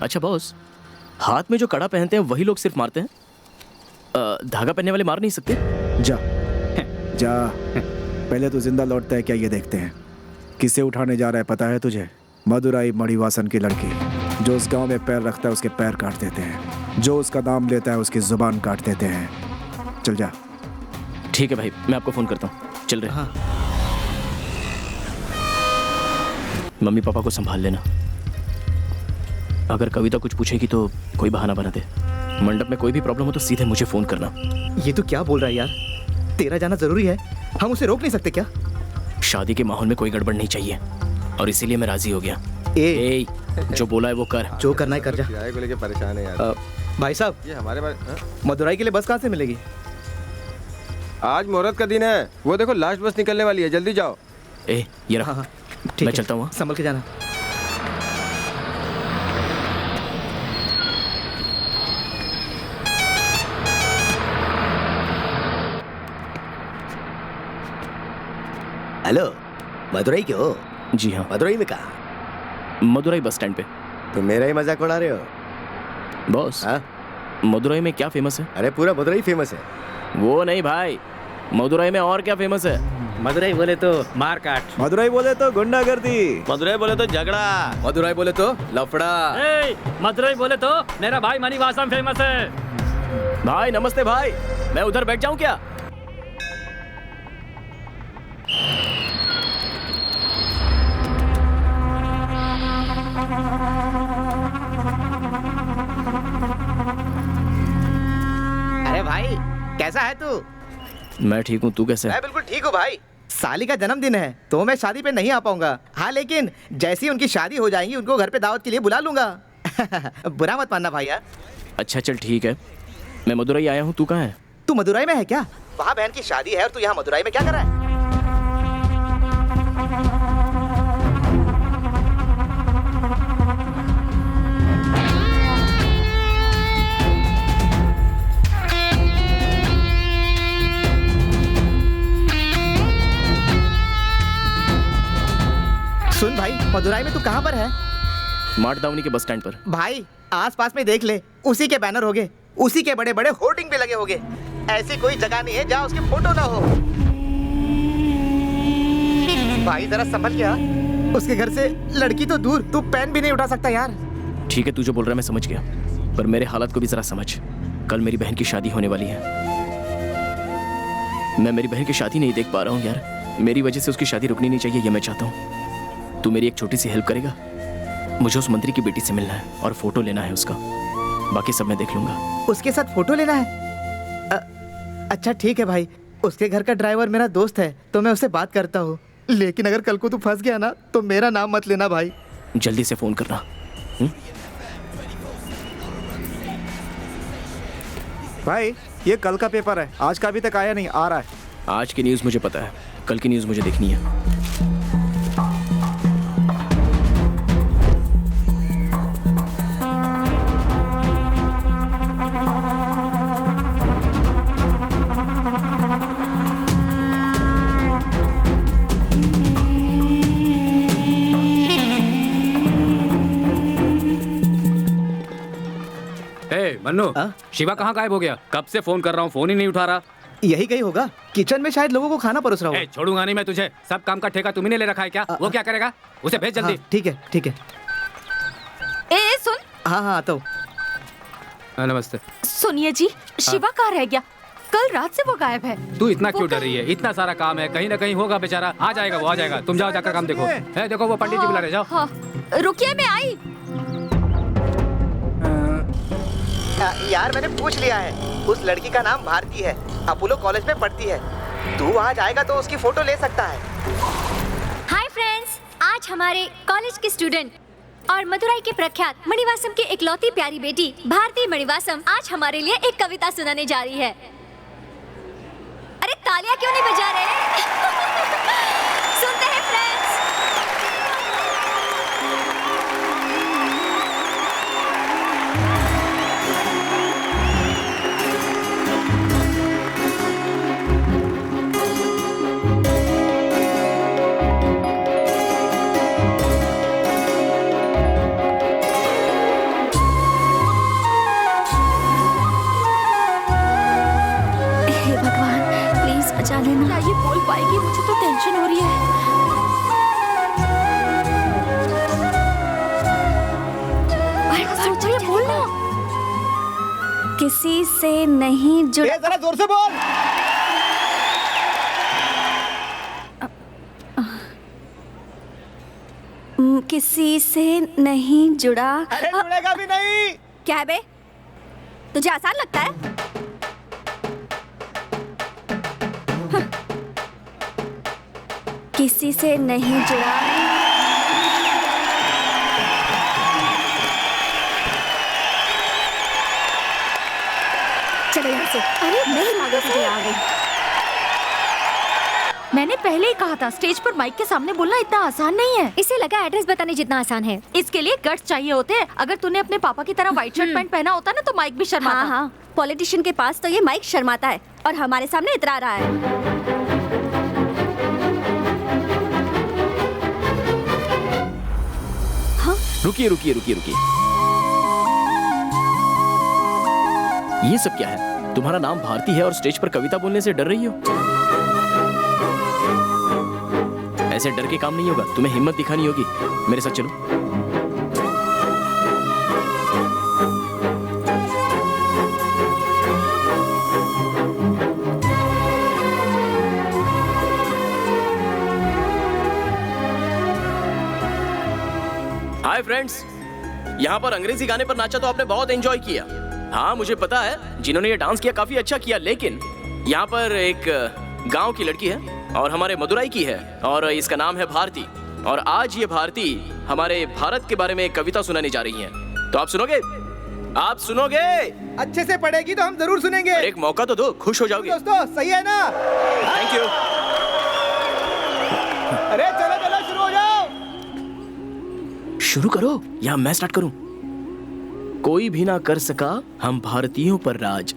अच्छा बॉस, हाथ में जो कड़ा पहनते हैं वही लोग सिर्फ मारते हैं, धागा पहनने वाले मार नहीं सकते? जा जा, पहले तो जिंदा लौटता है क्या ये देखते हैं। किसे उठाने जा रहा है पता है तुझे? मदुराई मणिवासन की लड़की। जो उस गांव में पैर रखता है उसके पैर काट देते हैं, जो उसका नाम लेता है उसकी जुबान काट देते हैं। चल जा। ठीक है भाई, मैं आपको फोन करता हूँ, चल रहे। हाँ। मम्मी पापा को संभाल लेना, अगर कविता कुछ पूछेगी तो कोई बहाना बना दे। मंडप में कोई भी प्रॉब्लम हो तो सीधे मुझे फोन करना। ये तो क्या बोल रहा है यार, तेरा जाना जरूरी है, हम उसे रोक नहीं सकते क्या? शादी के माहौल में कोई गड़बड़ नहीं चाहिए, और इसीलिए मैं राजी हो गया। ए, जो बोला है वो कर, जो करना है कर जा। किराए को लेके परेशान है यार। भाई साहब, ये हमारे बारे मदुराई के लिए बस कहाँ से मिलेगी? आज मुहूर्त का दिन है, वो देखो लास्ट बस निकलने वाली है, जल्दी जाओ। ए ये रहा। हाँ, मैं चलता हूँ, संभल के जाना। हेलो, मदुराई के हो? जी हाँ। मदुराई में कहाँ? मदुराई बस स्टैंड पे। तो मेरा ही मजाक उड़ा रहे हो? बॉस, मदुराई में क्या फेमस है? अरे पूरा मदुराई फेमस है। वो नहीं भाई, मदुराई में और क्या फेमस है? मदुरई बोले तो मार काट, मदुरई बोले तो गुंडागर्दी, मदुरई बोले तो झगड़ा, मदुरई बोले तो लफड़ा। मदुरई बोले तो मेरा भाई मणिवासम फेमस है। भाई नमस्ते भाई, मैं उधर बैठ जाऊं क्या? अरे भाई कैसा है तू? मैं ठीक हूँ, तू कैसे है? मैं बिल्कुल ठीक हूँ भाई। साली का जन्मदिन है तो मैं शादी पे नहीं आ पाऊंगा। हाँ लेकिन जैसे ही उनकी शादी हो जाएगी उनको घर पे दावत के लिए बुला लूंगा। बुरा मत मानना भाई यार। अच्छा चल ठीक है, मैं मदुरई आया हूँ, तू कहाँ है? तू मदुरई में है क्या? वहाँ बहन की शादी है और तू यहाँ मदुरई में क्या कर रहा है? सुन भाई, मदुरई में तू कहाँ पर है? माटदावनी के बस स्टैंड पर। भाई आसपास में देख ले, उसी के बैनर होंगे, उसी के बड़े बड़े होर्डिंग भी लगे होंगे। ऐसी कोई जगह नहीं है जहाँ उसकी फोटो ना हो। भाई जरा संभल गया, उसके घर से लड़की तो दूर, तू पेन भी नहीं उठा सकता यार। ठीक है, तू जो बोल रहा है मैं समझ गया, पर मेरे हालत को भी जरा समझ। कल मेरी बहन की शादी होने वाली है, मैं मेरी बहन की शादी नहीं देख पा रहा हूँ यार। मेरी वजह से उसकी शादी रुकनी नहीं चाहिए, ये मैं चाहता हूँ। तू मेरी एक छोटी सी हेल्प करेगा? मुझे उस मंत्री की बेटी से मिलना है और फोटो लेना है उसका, बाकी सब मैं देख लूंगा। उसके साथ फोटो लेना है? अच्छा ठीक है भाई, उसके घर का ड्राइवर मेरा दोस्त है तो मैं उससे बात करता हूँ। लेकिन अगर कल को तू फंस गया ना तो मेरा नाम मत लेना भाई। जल्दी से फोन करना। भाई ये कल का पेपर है, आज का अभी तक आया नहीं, आ रहा है। आज की न्यूज़ मुझे पता है, कल की न्यूज़ मुझे देखनी है। मन्नू, शिवा कहाँ गायब हो गया? कब से फोन कर रहा हूँ, फोन ही नहीं उठा रहा। यही कहीं होगा, किचन में शायद लोगों को खाना परोस रहा होगा। छोड़ूंगा नहीं मैं तुझे, सब काम का ठेका तुम्ही ने ले रखा है क्या? वो क्या करेगा? उसे भेज जल्दी। ठीक है ठीक है। ए सुन। हाँ हाँ तो नमस्ते। सुनिए जी, शिवा कहाँ रह गया? कल रात से वो गायब है। तू इतना क्यों डर रही है? इतना सारा काम है, कहीं ना कहीं होगा बेचारा। आ जाएगा, वो आ जाएगा। तुम जाओ जाकर काम देखो। है देखो वो पंडित जी बुला रहे, जाओ। हाँ, रुकिए मैं आई। यार मैंने पूछ लिया है, उस लड़की का नाम भारती है, अपोलो कॉलेज में पढ़ती है। तू वहाँ जाएगा तो उसकी फोटो ले सकता है। हाय फ्रेंड्स, आज हमारे कॉलेज के स्टूडेंट और मदुरई के प्रख्यात मणिवासम की इकलौती प्यारी बेटी भारती मणिवासम आज हमारे लिए एक कविता सुनाने जा रही है। अरे तालियां क्यों नहीं बजा रहे? सुनते हैं फ्रेंड्स। बचा लेना। क्या ये बोल पाएगी? मुझे तो टेंशन हो रही है। सोचा ये बोलना। किसी से नहीं जुड़ा। जरा जोर से बोल। किसी से नहीं जुड़ा। अरे जुड़ेगा भी नहीं। क्या है बे? तुझे आसान लगता है? किसी से नहीं जुड़ा। चलो यहाँ से। अरे नहीं मांगा, तुझे आ गई। मैंने पहले ही कहा था, स्टेज पर माइक के सामने बोलना इतना आसान नहीं है। इसे लगा एड्रेस बताने जितना आसान है। इसके लिए गट्स चाहिए होते हैं। अगर तूने अपने पापा की तरह व्हाइट शर्ट पैंट पहना होता ना तो माइक भी शर्माता। हाँ हाँ, पॉलिटिशियन के पास तो ये माइक शर्माता है और हमारे सामने इतरा रहा है। रुकिए रुकिए रुकिए रुकिए, ये सब क्या है? तुम्हारा नाम भारती है और स्टेज पर कविता बोलने से डर रही हो? ऐसे डर के काम नहीं होगा, तुम्हें हिम्मत दिखानी होगी। मेरे साथ चलो। हाय फ्रेंड्स, यहाँ पर अंग्रेजी गाने पर नाचा तो आपने बहुत एंजॉय किया। हाँ मुझे पता है जिन्होंने ये डांस किया काफी अच्छा किया, लेकिन यहाँ पर एक गांव की लड़की है और हमारे मदुराई की है और इसका नाम है भारती। और आज ये भारती हमारे भारत के बारे में एक कविता सुनाने जा रही है। तो आप सुनोगे? आप सुनोगे? अच्छे से पढ़ेगी तो हम जरूर सुनेंगे। एक मौका तो दो, खुश हो जाओगे। दोस्तों सही है ना? Thank you. अरे चलो चलो शुरू हो जाओ। शुरू करो या मैं स्टार्ट करूं? कोई भी ना कर सका हम भारतीयों पर राज।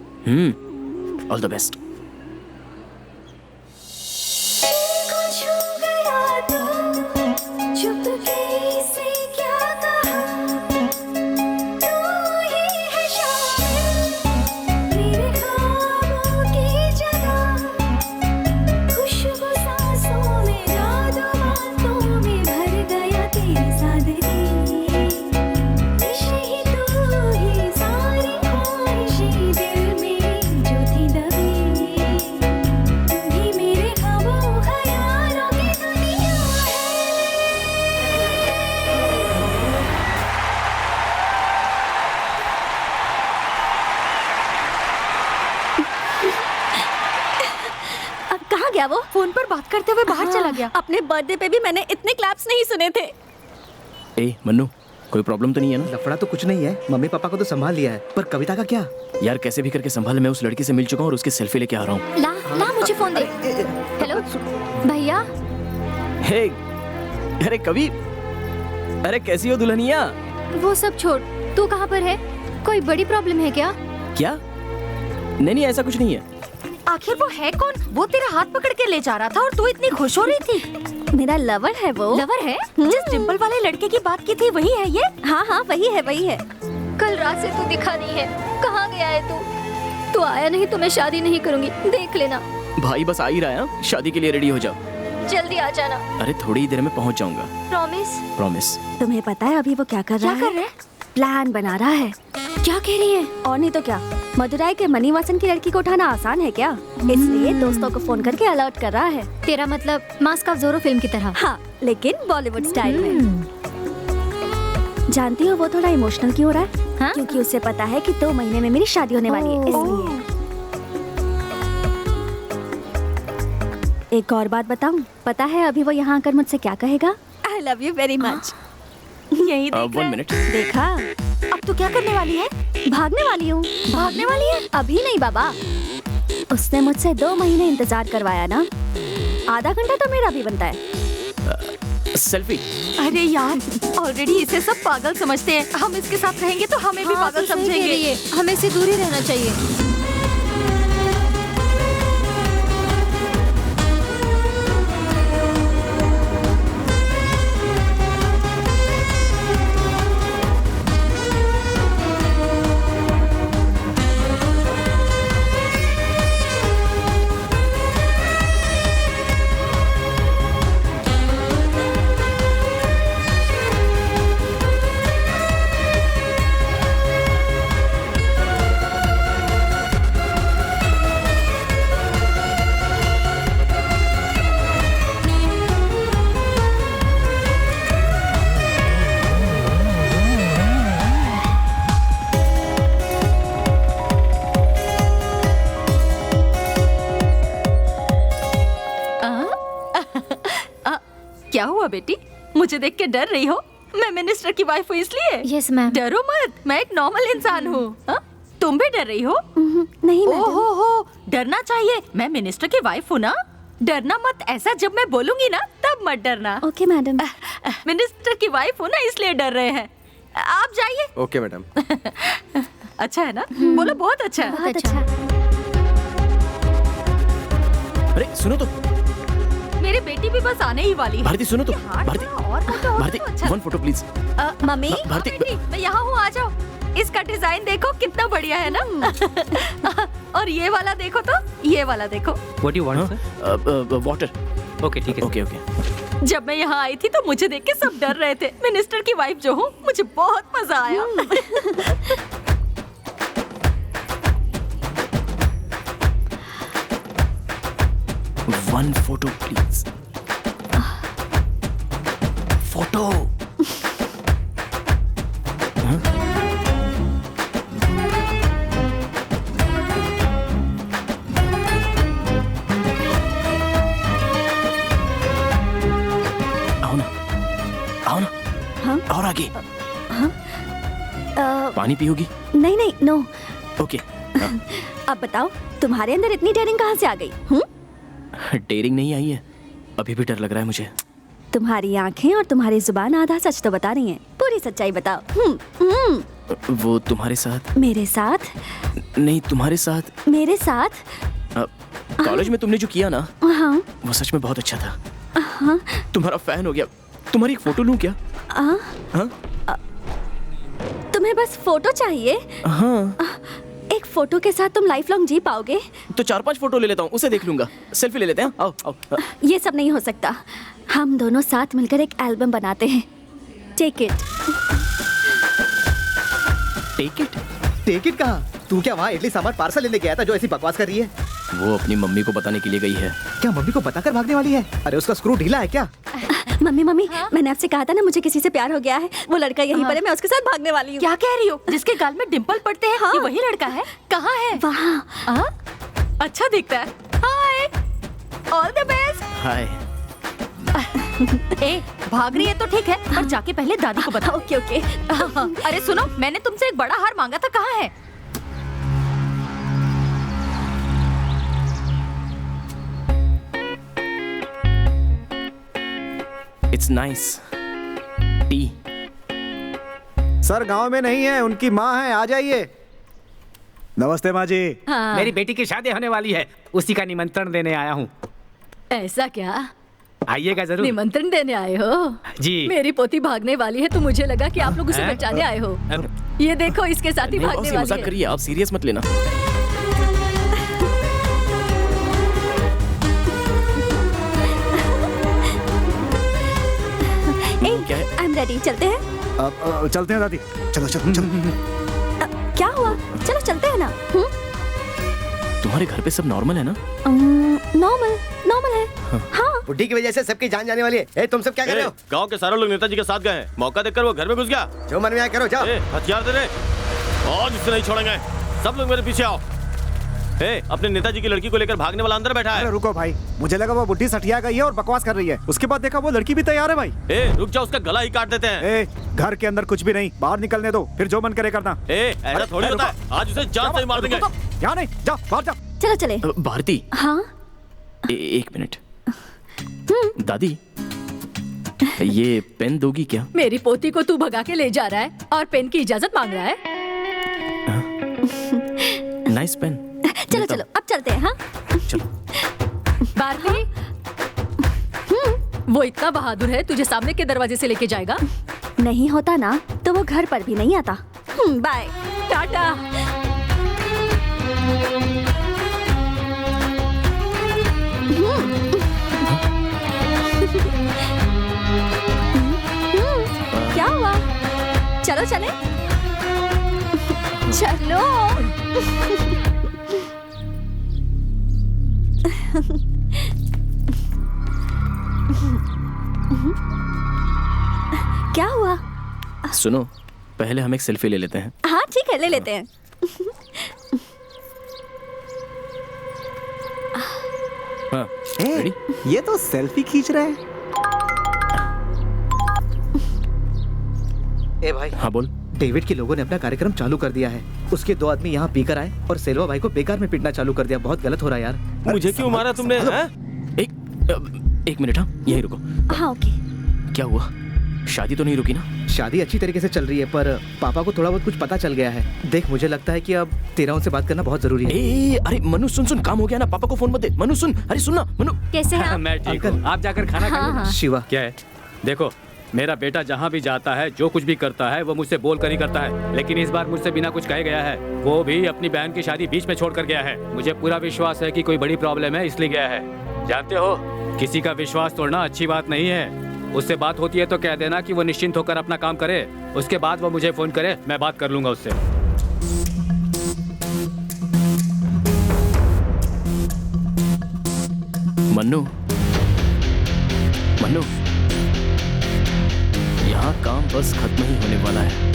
All the best. वो फोन पर बात करते हुए बाहर चला गया। अपने बर्थडे पे भी मैंने इतने क्लैप्स नहीं सुने थे। ए मन्नू, कोई प्रॉब्लम तो नहीं है ना? लफड़ा तो कुछ नहीं है, मम्मी पापा को तो संभाल लिया है, पर कविता का क्या? यार कैसे भी करके संभाल, मैं उस लड़की से मिल चुका हूँ और उसकी सेल्फी लेके आ रहा हूँ। ला मुझे फोन दे। हेलो भैया। हे अरे कवि, अरे कैसी हो दुल्हनिया? वो सब छोड़, तू कहाँ पर है? कोई बड़ी प्रॉब्लम है क्या? क्या? नहीं ऐसा कुछ नहीं है। आखिर वो है कौन? वो तेरा हाथ पकड़ के ले जा रहा था और तू इतनी खुश हो रही थी। मेरा लवर है वो। लवर है? जिस डिम्पल वाले लड़के की बात की थी वही है ये? हाँ वही है। कल रात से तू दिखा नहीं है, कहाँ गया है तू? तू आया नहीं तो मैं शादी नहीं करूँगी, देख लेना। भाई बस आ ही रहा है, शादी के लिए रेडी हो जाओ। जल्दी आ जाना। अरे थोड़ी देर में पहुँच जाऊंगा। प्रॉमिस। तुम्हें पता है अभी वो क्या कर रहा है? प्लान बना रहा है। क्या कह रही है? और नहीं तो क्या, मदुराई के मनीवासन की लड़की को उठाना आसान है क्या? इसलिए दोस्तों को फोन करके अलर्ट कर रहा है। तेरा मतलब मास्क ऑफ ज़ोरो फिल्म की तरह? हाँ, लेकिन बॉलीवुड स्टाइल में। जानती हो वो थोड़ा इमोशनल क्यों हो रहा है? हाँ? क्योंकि उसे पता है कि 2 महीने में मेरी शादी होने वाली है, इसलिए। एक और बात बताऊं? पता है अभी वो यहाँ आकर मुझसे क्या कहेगा? I love you very much. यही देख 1 मिनट। देखा? अब तू क्या करने वाली है? भागने वाली हूँ। भागने वाली है? अभी नहीं बाबा, उसने मुझसे 2 महीने इंतजार करवाया ना, आधा घंटा तो मेरा भी बनता है। सेल्फी। अरे यार, ऑलरेडी इसे सब पागल समझते हैं, हम इसके साथ रहेंगे तो हमें भी पागल समझेंगे। हमें इससे दूर ही रहना चाहिए। क्या हुआ बेटी, मुझे देख के डर रही हो? मैं मिनिस्टर की वाइफ हूँ इसलिए। Yes ma'am. डरो मत, मैं एक नॉर्मल इंसान हूँ। तुम भी डर रही हो? नहीं मैडम। हो डरना चाहिए, मैं मिनिस्टर की वाइफ हूँ ना। डरना मत, ऐसा जब मैं बोलूंगी ना तब मत डरना। Okay madam. मिनिस्टर की वाइफ हूँ ना इसलिए डर रहे हैं। आप जाइए। Okay madam. अच्छा है ना? बोलो बहुत अच्छा है। बहुत अच्छा। अरे सुनो तो, मेरी बेटी भी बस आने ही वाली है। भारती सुनो तो, ये भारती और फोटो भारती अच्छा। 1 फोटो प्लीज। मम्मी भारती बेटी, मैं यहाँ हूँ, आ जाओ। इसका डिजाइन देखो कितना बढ़िया है ना। और ये वाला देखो तो, ये वाला देखो। What do you want, sir? Water. Okay ठीक है। Okay okay. जब मैं यहाँ आई थी तो मुझे देख के सब डर रहे थे। मिनिस्टर की वाइफ जो हूँ, मुझे बहुत मजा आया। One photo please. फोटो। आओ ना, आओ ना। हाँ? और आगे। हाँ? पानी पियोगी? नहीं नहीं, नो। ओके। अब बताओ, तुम्हारे अंदर इतनी डेयरिंग कहाँ से आ गई? डेयरिंग नहीं आई है, अभी भी डर लग रहा है मुझे। तुम्हारी आंखें और तुम्हारी जुबान आधा सच तो बता रही हैं। पूरी सच्चाई बताओ। वो तुम्हारे साथ? मेरे साथ? नहीं, तुम्हारे साथ। मेरे साथ? कॉलेज में तुमने जो किया ना, हाँ। वो सच में बहुत अच्छा था। हाँ। तुम्हारा फैन हो गया। तुम्हारी एक फोटो लूं क्या? हाँ? तुम्हें बस फोटो चाहिए? हाँ। एक फोटो के साथ तुम लाइफ लॉन्ग जी पाओगे? तो 4-5 फोटो ले लेता हूँ, उसे देख लूंगा। सेल्फी ले लेते हैं। आओ आओ। ये सब नहीं हो सकता। हम दोनों साथ मिलकर एक एल्बम बनाते हैं। Take it. Take it? Take it कहाँ? तू क्या वहाँ इडली सांभर पार्सल लेने गया था जो ऐसी बकवास कर रही है? वो अपनी मम्मी को बताने के लिए गई है। क्या मम्मी को बताकर भागने वाली है? अरे उसका स्क्रू ढीला है क्या? मम्मी मम्मी, मैंने आपसे कहा था ना मुझे किसी से प्यार हो गया है। वो लड़का यहीं पर है, मैं उसके साथ भागने वाली हूँ। क्या कह रही हो? जिसके गाल में डिंपल पड़ते हैं, ये वही लड़का है? कहाँ है? वहाँ। अच्छा दिखता है। हाय, ऑल द बेस्ट। हाय। ए, भाग रही है तो ठीक है, पर जाके पहले दादी को बताओ। Okay okay. अरे सुनो, मैंने तुमसे एक बड़ा हार मांगा था, कहाँ है? It's nice T. सर गांव में नहीं है, उनकी माँ है, आ जाइए। नमस्ते माँ जी। हाँ। मेरी बेटी की शादी होने वाली है, उसी का निमंत्रण देने आया हूँ। ऐसा क्या? आइएगा जरूर। निमंत्रण देने आए हो? जी। मेरी पोती भागने वाली है तो मुझे लगा कि आप लोग उसे बचाने आए हो। ये देखो, इसके साथ ही भागने वाली मजाक है। करिए, आप सीरियस मत लेना। I am ready. चलते हैं? अब चलते हैं दादी। चलो चलो चलो। क्या हुआ? चलो चलते हैं ना। तुम्हारे घर पे सब नॉर्मल है ना? नॉर्मल नॉर्मल है। हाँ। बुढ़ी की वजह से सबकी जान जाने वाली है। ए, तुम सब क्या कर रहे हो? गांव के सारे लोग नेताजी के साथ गए हैं। मौका देखकर वो घर में घुस गया। जो मन में आया करो, जाओ। हथियार दे दे, और इसे नहीं छोड़ेंगे। सब लोग मेरे पीछे आओ। अपने नेताजी की लड़की को लेकर भागने वाला अंदर बैठा है। अरे रुको भाई, मुझे लगा वो बुढ़ी सठिया गई है और बकवास कर रही है। उसके बाद देखा वो लड़की भी तैयार है भाई। रुक जाओ, उसका गला ही काट देते हैं। घर के अंदर कुछ भी नहीं, बाहर निकलने दो, फिर जो मन करे करना। ऐसा थोड़ी होता है, आज उसे जान से मार देंगे। यहाँ नहीं, जाओ बाहर जाओ। चलो चले। भारती। हाँ। एक मिनट। दादी, ये पेन दोगी क्या? मेरी पोती को तू भगा के ले जा रहा है और पेन की इजाजत मांग रहा है? Nice pen. चलो चलो, अब चलते हैं। हाँ चलो। भारती, वो इतना बहादुर है, तुझे सामने के दरवाजे से लेके जाएगा? नहीं होता ना तो वो घर पर भी नहीं आता। बाय, टाटा। क्या हुआ? चलो चले। चलो। क्या हुआ? सुनो, पहले हम एक सेल्फी ले लेते हैं। हाँ ठीक है, ले लेते हैं। हाँ, रेडी? ये तो सेल्फी खींच रहे हैं। ए भाई। हाँ बोल। डेविड के लोगों ने अपना कार्यक्रम चालू कर दिया है। उसके 2 आदमी यहाँ पीकर आए और सेल्वा भाई को बेकार में पीटना चालू कर दिया। बहुत गलत हो रहा है यार। मुझे क्यों मारा तुमने? एक मिनट, हाँ यही रुको। हाँ ओके। क्या हुआ? शादी तो नहीं रुकी ना? शादी अच्छी तरीके से चल रही है, पर पापा को थोड़ा बहुत कुछ पता चल गया है। देख, मुझे लगता है कि अब तेरा उनसे बात करना बहुत जरूरी है। अरे मनु सुन, काम हो गया ना। पापा को फोन मत दे। मनु सुन, अरे सुन ना मनु। कैसे हैं आप? मैं ठीक हूँ, आप जाकर खाना खाइए। शिवा, क्या है? देखो, मेरा बेटा जहाँ भी जाता है, जो कुछ भी करता है, वो मुझसे बोल कर ही करता है। लेकिन इस बार मुझसे बिना कुछ कहे गया है। वो भी अपनी बहन की शादी बीच में छोड़ कर गया है। मुझे पूरा विश्वास है कि कोई बड़ी प्रॉब्लम है, इसलिए गया है। जानते हो, किसी का विश्वास तोड़ना अच्छी बात नहीं है। उससे बात होती है तो कह देना कि वो निश्चिंत होकर अपना काम करे, उसके बाद वो मुझे फोन करे, मैं बात कर लूंगा उससे। मन्नू, मन्नू, यहाँ काम बस खत्म ही होने वाला है।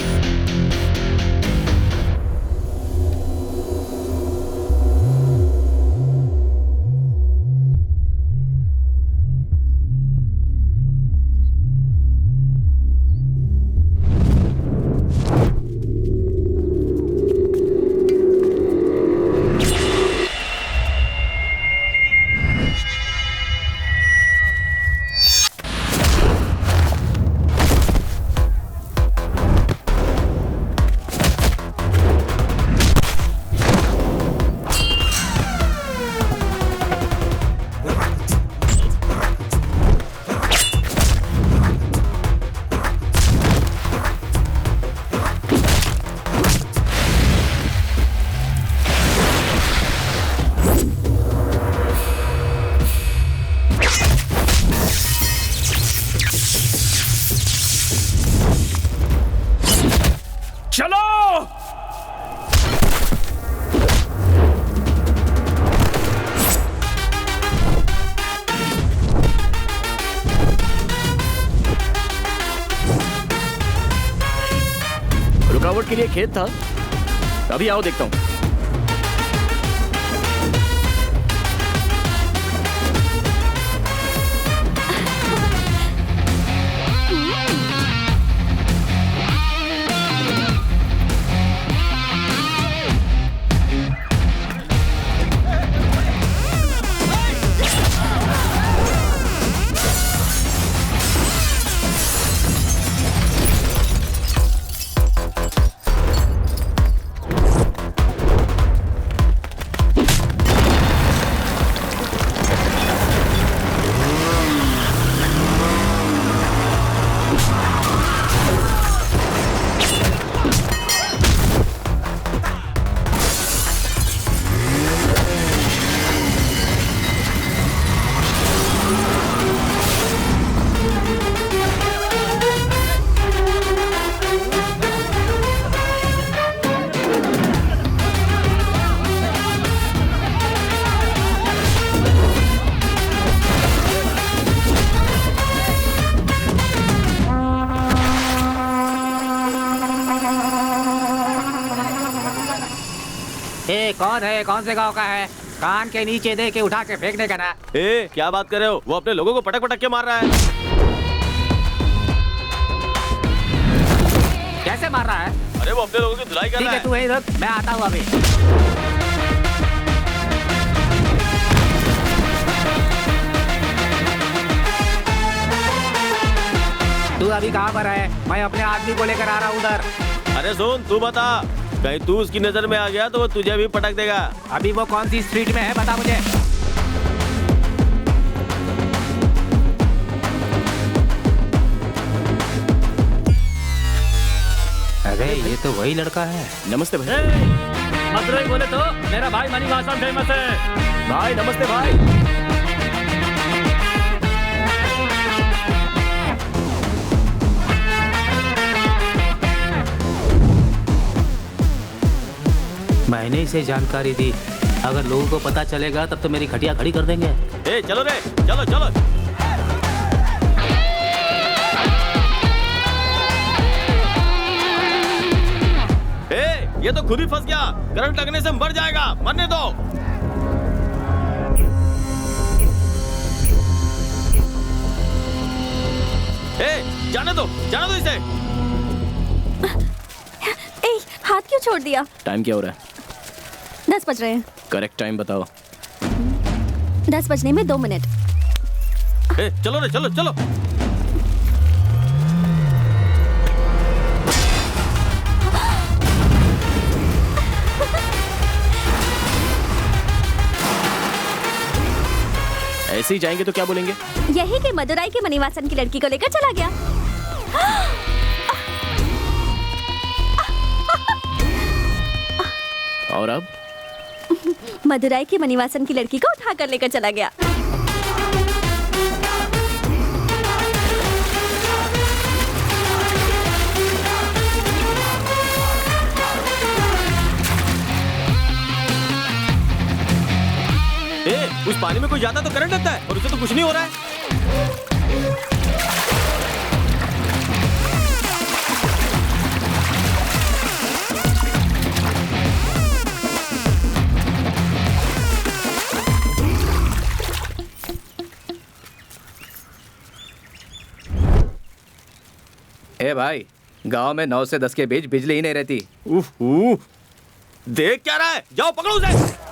रुकावट के लिए खेत था, अभी आओ देखता हूं। कौन है, कौन से गांव का है? कान के नीचे दे के उठा के फेंकने का ना। ए, क्या बात कर रहे हो? वो अपने लोगों को पटक पटक के मार रहा है। कैसे मार रहा है? अरे वो अपने लोगों की धुलाई कर रहा है। ठीक है, तू यहीं रुक, मैं आता हूँ अभी। तू अभी कहाँ पर है? मैं अपने आदमी को लेकर आ रहा हूँ उधर। अरे सुन, तू बता, कहीं तू उसकी नजर में आ गया तो वो तुझे भी पटक देगा। अभी वो कौन सी स्ट्रीट में है, बता मुझे। अरे ये तो वही लड़का है। नमस्ते भाई। मदुरई बोले तो मेरा भाई मणिवासन फेमस है। भाई नमस्ते भाई। मैंने इसे जानकारी दी, अगर लोगों को पता चलेगा तब तो मेरी खटिया खड़ी कर देंगे। ए, चलो रे, चलो चलो। ए, ये तो खुद ही फंस गया, करंट लगने से मर जाएगा, मरने दो। ए, जाने दो इसे। ए, हाथ क्यों छोड़ दिया? टाइम क्या हो रहा है? 10 बज रहे हैं। करेक्ट टाइम बताओ। 10 बजने में 2 मिनट। ए, चलो रे, चलो चलो। ऐसे ही जाएंगे तो क्या बोलेंगे? यही कि मदुराई के मणिवासन की लड़की को लेकर चला गया। और अब? मदुराई के मणिवासन की लड़की को उठा कर लेकर चला गया। पानी में कोई जाता तो करंट लगता है और उसे तो कुछ नहीं हो रहा है। ए भाई, गांव में 9 से 10 के बीच बिजली ही नहीं रहती। देख क्या रहा है, जाओ पकड़ो उसे।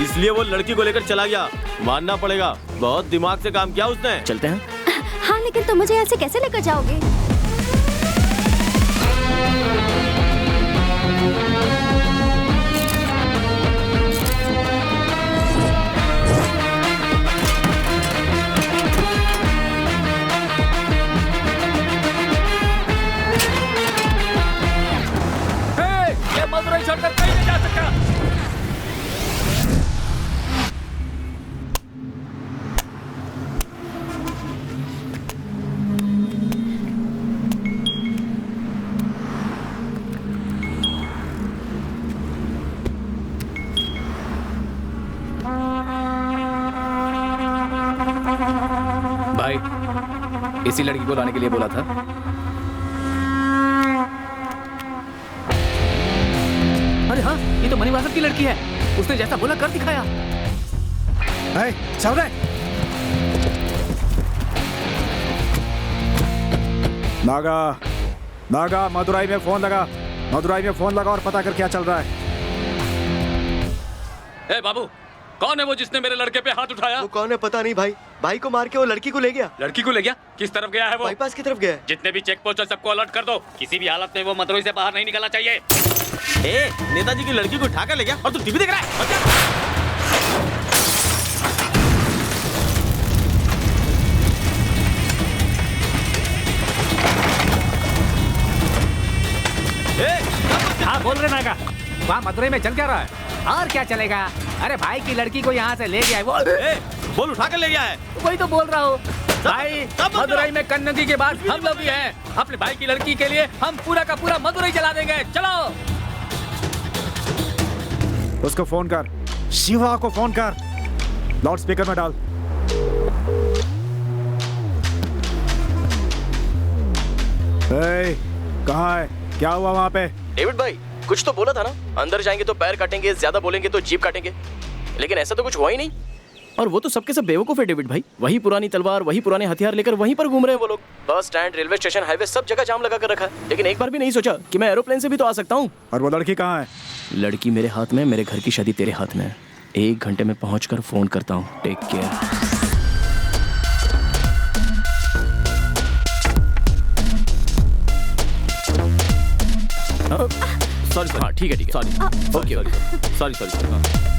इसलिए वो लड़की को लेकर चला गया, मानना पड़ेगा, बहुत दिमाग से काम किया उसने। चलते हैं। हाँ, लेकिन तुम मुझे यहाँ से कैसे लेकर जाओगे? ये मदुरई छोड़कर कहीं नहीं जा सकता। भाई, इसी लड़की को लाने के लिए बोला था। अरे हाँ, ये तो मणिवासव की लड़की है। उसने जैसा बोला कर दिखाया। चल रहे नागा, मदुरई में फोन लगा। मदुरई में फोन लगा और पता कर क्या चल रहा है। ए बाबू, कौन है वो जिसने मेरे लड़के पे हाथ उठाया? वो कौन है पता नहीं भाई। भाई को मार के वो लड़की को ले गया। लड़की को ले गया? किस तरफ गया है वो? बाईपास की तरफ गया है। जितने भी चेक पोस्ट है सबको अलर्ट कर दो। किसी भी हालत में वो मदुरई से बाहर नहीं निकलना चाहिए। नेताजी की लड़की को उठाकर ले गया और तू टीवी देख रहा है? हाँ बोल रहे नागा, वहाँ मदुरई में चल क्या रहा है? और क्या चलेगा? अरे भाई की लड़की को यहाँ से ले गया है वो। बोल उठा कर ले गया है। वही तो बोल रहा हूँ भाई। मदुरई में कन्नगी के बाद हम लोग भी हैं। अपने भाई की लड़की के लिए हम पूरा का पूरा मदुरई जला देंगे। चलो उसको फोन कर, शिवा को फोन कर, लाउड स्पीकर में डाल। कहाँ है? क्या हुआ वहाँ पे? डेविड भाई, कुछ तो बोला था ना, अंदर जाएंगे तो पैर काटेंगे, ज्यादा बोलेंगे तो जीभ काटेंगे, लेकिन ऐसा तो कुछ हुआ ही नहीं। और वो तो सबके सब बेवकूफ है डेविड भाई। वही पुरानी तलवार, वही पुराने हथियार लेकर वहीं पर घूम रहे हैं वो लोग। Bus stand, railway station, highway, सब जगह जाम लगा कर रखा है। लेकिन एक बार भी नहीं सोचा कि मैं एरोप्लेन से भी तो आ सकता हूँ। और वो लड़की कहाँ है? लड़की मेरे हाथ में, मेरे घर की शादी तेरे हाथ में है। 1 घंटे में पहुंचकर फोन करता हूँ। Take care. सॉरी, हाँ ठीक है, सॉरी, ओके, सॉरी, सुपर।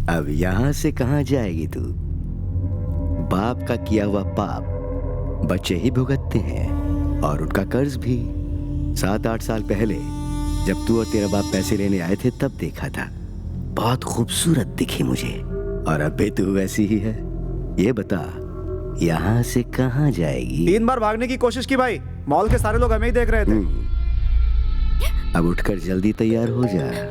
अब यहां से कहां जाएगी तू? बाप का किया हुआ पाप बच्चे ही भुगतते हैं, और उनका कर्ज भी। 7-8 साल पहले जब तू और तेरा बाप पैसे लेने आए थे तब देखा था। बहुत खूबसूरत दिखी मुझे, और अब भी तू वैसी ही है। ये बता, यहाँ से कहाँ जाएगी? 3 बार भागने की कोशिश की भाई, मॉल के सारे लोग हमें ही देख रहे थे। अब उठकर जल्दी तैयार हो जा।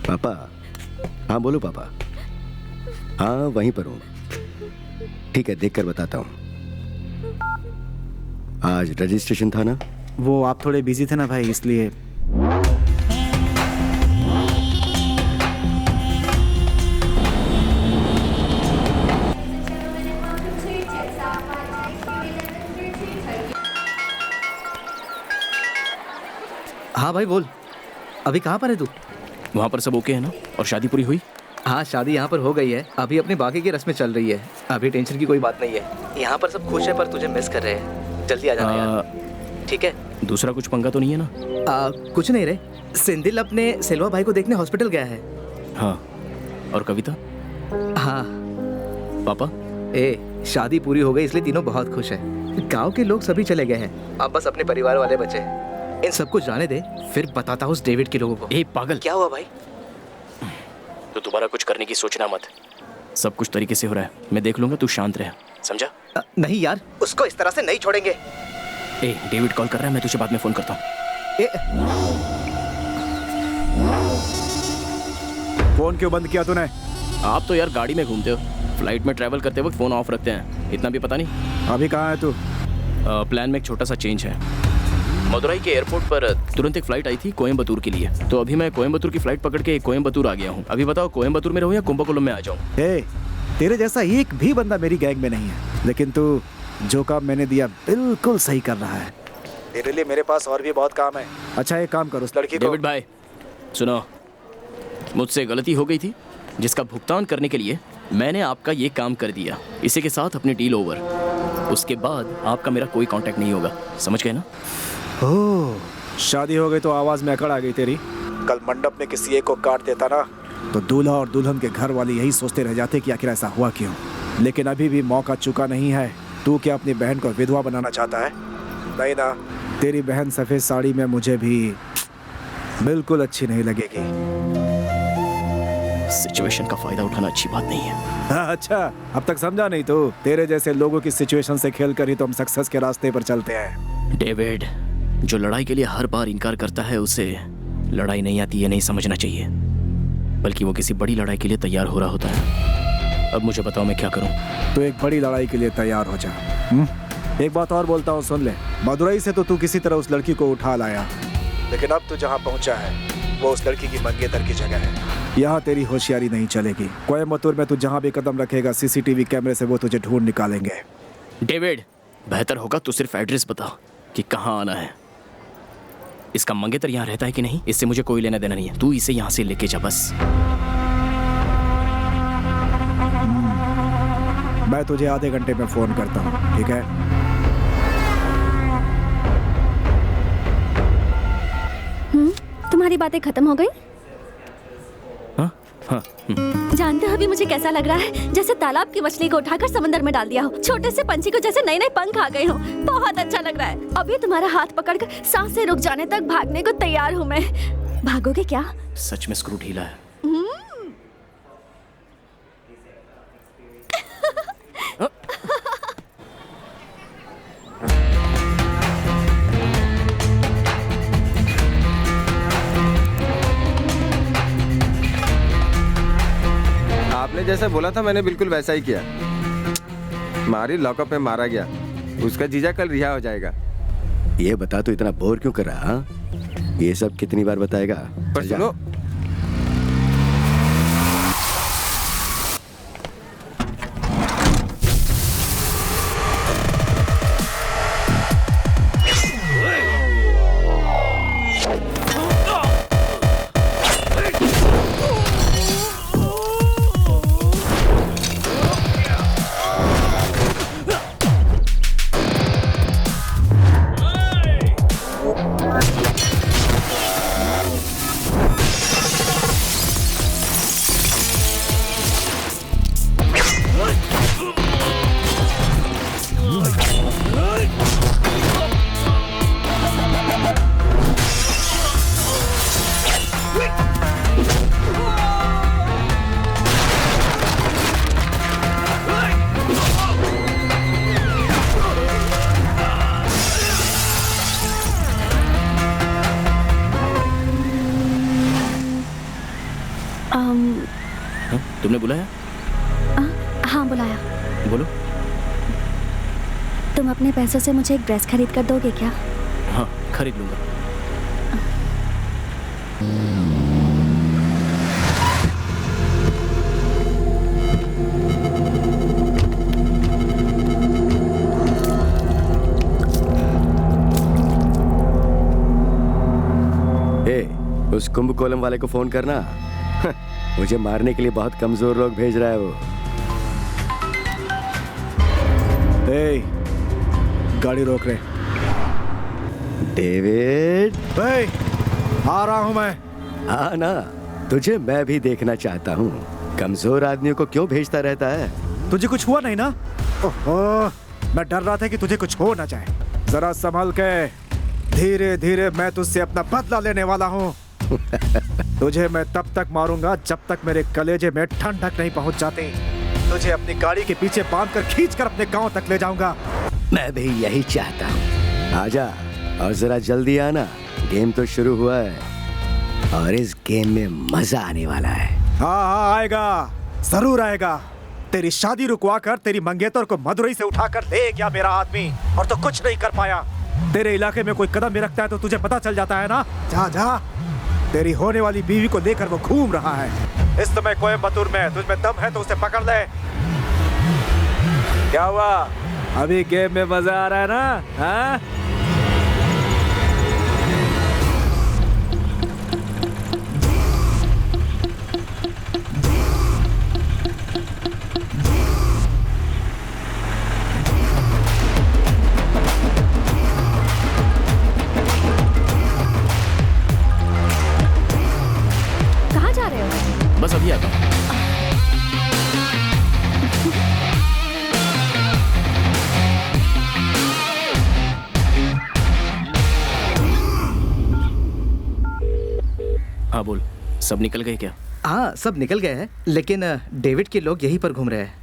पापा, हाँ बोलो पापा। हाँ वहीं पर हूँ। ठीक है, देखकर बताता हूँ। आज रजिस्ट्रेशन था ना? वो आप थोड़े बिजी थे ना भाई, इसलिए। हाँ भाई बोल, अभी कहाँ पर है तू? वहाँ पर सब ओके है ना? और शादी पूरी हुई? हाँ शादी यहाँ पर हो गई है, अभी अपनी बाकी की रस्में चल रही है, अभी टेंशन की कोई बात नहीं है। यहाँ पर सब खुश है पर तुझे मिस कर रहे हैं, जल्दी आ जाना यार। ठीक है? दूसरा कुछ पंगा तो नहीं है ना? कुछ नहीं रे, सिंदिल अपने सेल्वा भाई को देखने हॉस्पिटल गया है। हाँ, और कविता? हाँ। पापा? शादी पूरी हो गई इसलिए तीनों बहुत खुश है। गांव के लोग सभी चले गए हैं, अब बस अपने परिवार वाले बचे हैं। इन सबको जाने दे, फिर बताता हूँ उस डेविड के लोगों को। पागल, क्या हुआ भाई? तो दोबारा कुछ करने की सोचना मत, सब कुछ तरीके से हो रहा है, मैं देख लूंगा, तू शांत रह, समझा? नहीं यार, उसको इस तरह से नहीं छोड़ेंगे। डेविड कॉल कर रहा है, मैं तुझे बाद में फोन करता हूँ। फोन क्यों बंद किया तूने? आप तो यार गाड़ी में घूमते हो, फ्लाइट में ट्रैवल करते वक्त फोन ऑफ रखते हैं, इतना भी पता नहीं। अभी कहाँ है तू? प्लान में एक छोटा सा चेंज है। मदुरई के एयरपोर्ट पर तुरंत एक फ्लाइट आई थी कोयम्बतूर के लिए, तो अभी मैं कोयम्बतूर की फ्लाइट पकड़ के कोयम्बतूर आ गया हूँ। अभी बताओ कोयम्बतूर में रहूँ या कुंभकोणम में आ जाऊँ? तेरे जैसा एक भी बंदा मेरी गैंग में नहीं है, लेकिन तू जो काम मैंने दिया बिल्कुल सही कर रहा है। तेरे लिए मेरे पास और भी बहुत काम है। अच्छा एक काम करो, उस लड़की को। डेविड भाई सुनो, मुझसे गलती हो गई थी, जिसका भुगतान करने के लिए मैंने आपका ये काम कर दिया। इसी के साथ अपनी डील ओवर, उसके बाद आपका मेरा कोई कांटेक्ट नहीं होगा, समझ गए ना? ओह, शादी हो गई तो आवाज में अकड़ आ गई तेरी। कल मंडप में किसी एक को काट देता ना, तो दूल्हा और दुल्हन के घर वाले यही सोचते रह जाते कि आखिर ऐसा हुआ क्यों। लेकिन अभी भी मौका चुका नहीं है। तू क्या अपनी बहन को विधवा बनाना चाहता है? नहीं ना, तेरी बहन सफेद साड़ी में मुझे भी बिल्कुल अच्छी नहीं लगेगी। सिचुएशन का फायदा उठाना अच्छी बात नहीं है। अच्छा, अब तक समझा नहीं तो? तेरे जैसे लोगों की सिचुएशन से खेल कर ही तो हम सक्सेस के रास्ते पर चलते हैं। डेविड, जो लड़ाई के लिए हर बार इनकार करता है उसे लड़ाई नहीं आती है, नहीं समझना चाहिए, बल्कि वो किसी बड़ी लड़ाई के लिए तैयार हो रहा होता है। अब मुझे बताओ मैं क्या करूं? तो एक बड़ी लड़ाई के लिए तैयार हो जा। एक बात और बोलता हूँ, सुन ले। मदुरई से तो तू किसी तरह उस लड़की को उठा लाया, लेकिन अब तू जहाँ पहुँचा है वो उस लड़की की मंगेतर की जगह है। यहाँ तेरी होशियारी नहीं चलेगी। कोयम्बतूर में तू जहाँ भी कदम रखेगा सीसीटीवी कैमरे से वो तुझे ढूंढ निकालेंगे। डेविड, बेहतर होगा तू सिर्फ एड्रेस बता कि कहाँ आना है। इसका मंगेतर यहाँ रहता है कि नहीं, इससे मुझे कोई लेना देना नहीं है। तू इसे यहाँ से लेके जा बस। मैं तुझे आधे घंटे में फोन करता हूँ, ठीक है? तुम्हारी बातें खत्म हो गई? हाँ। जानते हो अभी मुझे कैसा लग रहा है? जैसे तालाब की मछली को उठाकर समंदर में डाल दिया हो, छोटे से पंछी को जैसे नए नए पंख आ गए हो। बहुत अच्छा लग रहा है। अभी तुम्हारा हाथ पकड़कर सांसें रुक जाने तक भागने को तैयार हूँ मैं। भागोगे क्या? सच में स्क्रू ढीला है। आपने जैसा बोला था मैंने बिल्कुल वैसा ही किया। मारी लॉकअप में मारा गया। उसका जीजा कल रिहा हो जाएगा। ये बता तो इतना बोर क्यों कर रहा? हाँ? ये सब कितनी बार बताएगा? पर सुनो, तुमने बुलाया? हाँ बुलाया। बोलो। तुम अपने पैसों से मुझे एक ड्रेस खरीद कर दोगे क्या? हाँ खरीद लूंगा। उस कुंभकोणम वाले को फोन करना। मुझे मारने के लिए बहुत कमजोर लोग भेज रहा है वो। गाड़ी रोक रहे। डेविड, आ रहा हूं मैं। हाँ ना, तुझे मैं भी देखना चाहता हूँ। कमजोर आदमियों को क्यों भेजता रहता है? तुझे कुछ हुआ नहीं ना? ओहो, मैं डर रहा था कि तुझे कुछ हो ना जाए। जरा संभल के, धीरे धीरे मैं तुझसे अपना बदला लेने वाला हूँ। तुझे मैं तब तक मारूंगा जब तक मेरे कलेजे में ठंडक नहीं पहुंच जाती। तुझे अपनी गाड़ी के पीछे बांधकर खींचकर अपने गांव तक ले जाऊंगा। मैं भी यही चाहता हूँ। आजा और जरा जल्दी आना, गेम तो शुरू हुआ है और इस गेम में मजा आने वाला है। हाँ आएगा, जरूर आएगा। तेरी शादी रुकवा कर तेरी मंगेतर को मदुरई से उठाकर ले गया मेरा आदमी, और तो कुछ नहीं कर पाया। तेरे इलाके में कोई कदम भी रखता है तो तुझे पता चल जाता है ना। जा जा, तेरी होने वाली बीवी को लेकर वो घूम रहा है इस समय कोयम्बतूर में। तुझ में दम है तो उसे पकड़ ले। क्या हुआ, अभी गेम में मजा आ रहा है ना? हाँ? कहाँ जा रहे हो? बस अभी आता हूँ। हाँ बोल, सब निकल गए क्या? हाँ सब निकल गए हैं, लेकिन डेविड के लोग यहीं पर घूम रहे हैं।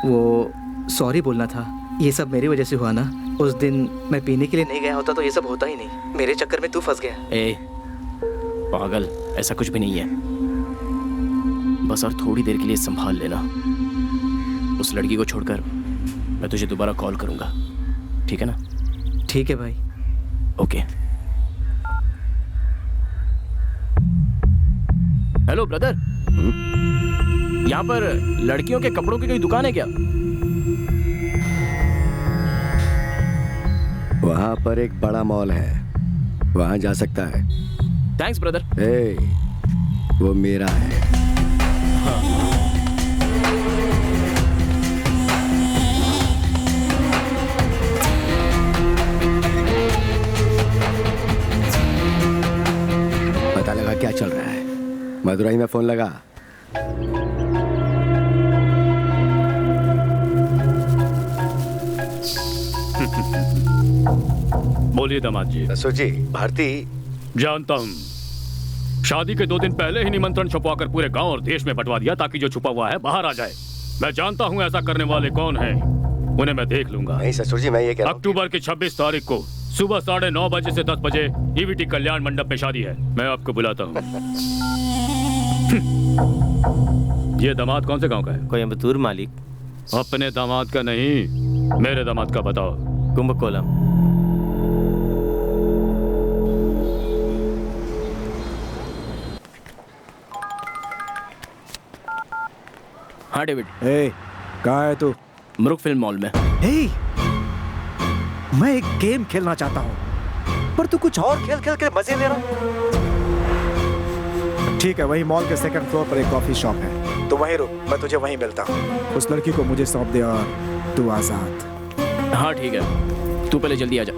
वो सॉरी बोलना था, ये सब मेरी वजह से हुआ ना। उस दिन मैं पीने के लिए नहीं गया होता तो ये सब होता ही नहीं। मेरे चक्कर में तू फंस गया। ए पागल, ऐसा कुछ भी नहीं है। बस और थोड़ी देर के लिए संभाल लेना। उस लड़की को छोड़कर मैं तुझे दोबारा कॉल करूंगा, ठीक है ना? ठीक है भाई। ओके। हेलो ब्रदर, यहाँ पर लड़कियों के कपड़ों की कोई दुकान है क्या? वहाँ पर एक बड़ा मॉल है, वहाँ जा सकता है। Thanks brother. वो मेरा है। पता लगा क्या चल रहा है? मदुरई में फोन लगा। बोलिए दामाद जी। जी, भारती। जानता हूँ, शादी के 2 दिन पहले ही निमंत्रण छुपवाकर पूरे गांव और देश में बंटवा दिया ताकि जो छुपा हुआ है बाहर आ जाए। मैं जानता हूँ ऐसा करने वाले कौन हैं, उन्हें मैं देख लूंगा। नहीं ससुर जी, मैं ये कह रहा हूं अक्टूबर की 26 तारीख को सुबह 9:30 बजे से 10 बजे ईवीटी कल्याण मंडप में शादी है। मैं आपको बुलाता हूँ। ये दामाद कौन से गांव का है? कोयम्बतूर मालिक। अपने दामाद का नहीं, मेरे दामाद का बताओ। कुंभकोणम। हाँ डेविड। कहाँ है तू? मरुक फिल्म मॉल में। मैं एक गेम खेलना चाहता हूँ, पर तू कुछ और खेल खेल के मजे ले रहा। ठीक है, वही मॉल के 2nd फ्लोर पर एक कॉफी शॉप है, तो वहीं रुक, मैं तुझे वहीं मिलता हूँ। उस लड़की को मुझे सौंप दे और तू आजाद। हाँ ठीक है, तू पहले जल्दी आ जा।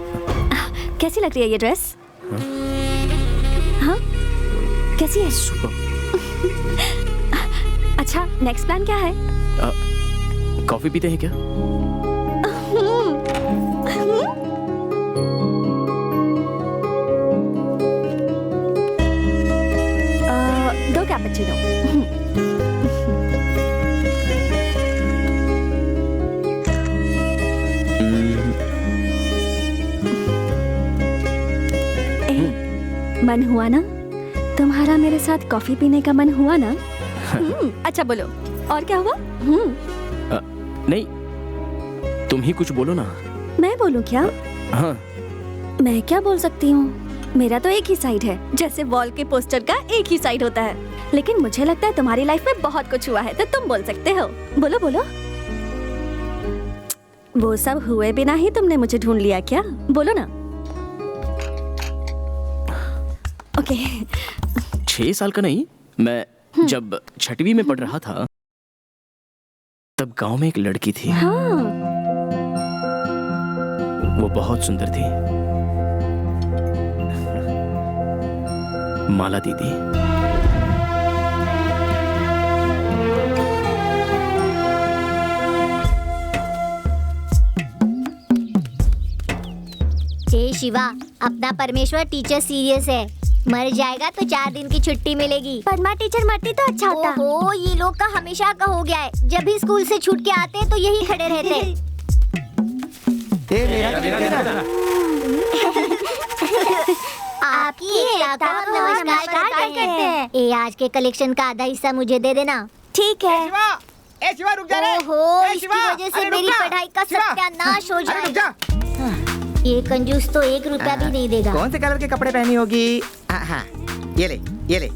कैसी लग रही है ये ड्रेस? हाँ कैसी है? अच्छा, नेक्स्ट प्लान क्या है? कॉफी पीते हैं क्या? दो कैपेचिनो। मन हुआ ना? तुम्हारा मेरे साथ कॉफी पीने का मन हुआ ना? अच्छा बोलो, और क्या हुआ? नहीं, तुम ही कुछ बोलो ना। मैं बोलूं क्या? हाँ। मैं क्या बोल सकती हूँ? मेरा तो एक ही साइड है, जैसे वॉल के पोस्टर का एक ही साइड होता है। लेकिन मुझे लगता है तुम्हारी लाइफ में बहुत कुछ हुआ है, तो तुम बोल सकते हो। बोलो बोलो। वो सब हुए बिना ही तुमने मुझे ढूंढ लिया क्या? बोलो ना। ओके। 6 साल का नहीं, मैं जब 6वीं में पढ़ रहा था तब गांव में एक लड़की थी। हाँ। वो बहुत सुंदर थी, माला दीदी। हे शिवा, अपना परमेश्वर टीचर सीरियस है। मर जाएगा तो 4 दिन की छुट्टी मिलेगी। परमा टीचर मरती तो अच्छा होता। ओहो, ये लोग का हमेशा का हो गया है। जब भी स्कूल से छूट के आते हैं तो यही खड़े रहते हैं। आपकी एकता को नमस्कार करते हैं। ए, आज के कलेक्शन का आधा हिस्सा मुझे दे देना। ठीक है। ए शिवा रुक जा रे। ओहो, ए, इसकी शिवा, वजह से अरे मेरी रुक जा। पढ़ाई का शिवा, सत्यानाश हो अरे रुक जाएगा। जा। ये कंजूस तो 1 रुपया भी नहीं देगा। कौन से कलर के कपड़े पहनी होगी? हाँ, ये ले, ये ले।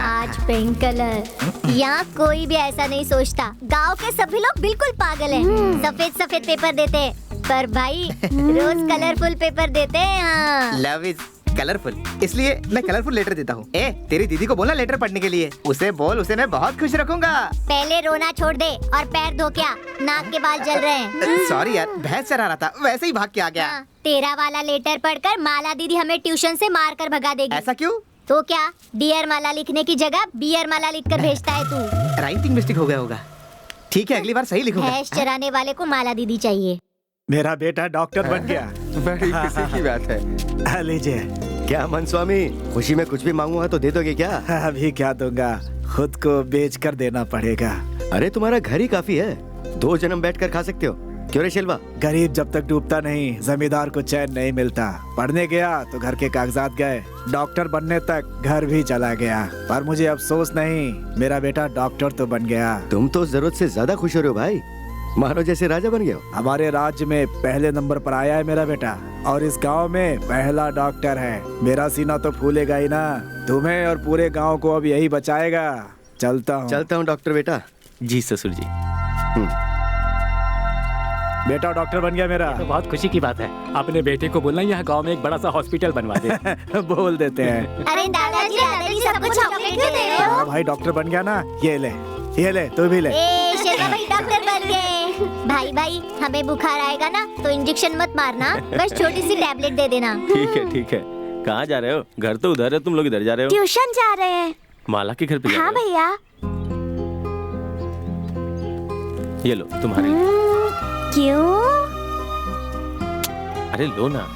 आज पिंक कलर। यहाँ कोई भी ऐसा नहीं सोचता। गांव के सभी लोग बिल्कुल पागल हैं। सफेद सफेद पेपर देते हैं, पर भाई रोज कलरफुल पेपर देते हैं। हाँ। लव इज कलरफुल, इसलिए मैं कलरफुल लेटर देता हूँ। ए, तेरी दीदी को बोलना लेटर पढ़ने के लिए। उसे बोल, उसे मैं बहुत खुश रखूंगा। पहले रोना छोड़ दे और पैर धो क्या, नाक के बाल जल रहे हैं। सॉरी यार, भैंस चरा रहा था, वैसे ही भाग के आ गया। हाँ, तेरा वाला लेटर पढ़कर माला दीदी हमें ट्यूशन से मार कर भगा देगी। ऐसा क्यों? तो क्या, डियर माला लिखने की जगह बियर माला लिखकर भेजता है तू? राइटिंग मिस्टेक हो गया होगा। ठीक है, अगली बार सही लिखूंगा। भैंस चराने वाले को माला दीदी चाहिए। मेरा बेटा डॉक्टर बन गया। बड़ी खुशी की बात है। लीजिए। क्या मन स्वामी, खुशी में कुछ भी मांगूंगा तो दे दोगे क्या? अभी क्या दूंगा, खुद को बेच कर देना पड़ेगा। अरे तुम्हारा घर ही काफी है, 2 जन्म बैठ कर खा सकते हो। क्यों रे शेलवा? गरीब जब तक डूबता नहीं, जमींदार को चैन नहीं मिलता। पढ़ने गया तो घर के कागजात गए, डॉक्टर बनने तक घर भी चला गया। पर मुझे अफसोस नहीं, मेरा बेटा डॉक्टर तो बन गया। तुम तो जरूरत से ज्यादा खुश हो रहे हो भाई, मानो जैसे राजा बन गए हो। हमारे राज्य में पहले नंबर पर आया है मेरा बेटा, और इस गांव में पहला डॉक्टर है। मेरा सीना तो फूलेगा ही ना। तुम्हें और पूरे गांव को अब यही बचाएगा। चलता हूँ डॉक्टर बेटा। जी ससुर जी। बेटा डॉक्टर बन गया मेरा। तो बहुत खुशी की बात है। अपने बेटे को बोलना यहाँ गांव में एक बड़ा सा हॉस्पिटल बनवा दे। बोल देते हैं। अरे दादाजी दादाजी सबको चॉकलेट क्यों दे रहे हो? भाई डॉक्टर बन गया ना, ये ले तू भी ले। ए, शेरा भाई डॉक्टर बन गए। भाई भाई, हमें बुखार आएगा ना तो इंजेक्शन मत मारना, बस छोटी सी टैबलेट दे देना। ठीक है। कहाँ जा रहे हो? घर तो उधर है, तुम लोग इधर जा रहे हो। ट्यूशन जा रहे हैं। माला के घर पे जा हाँ रहे भैया। हो? ये लो तुम्हारे लिए। क्यों? अरे लो ना,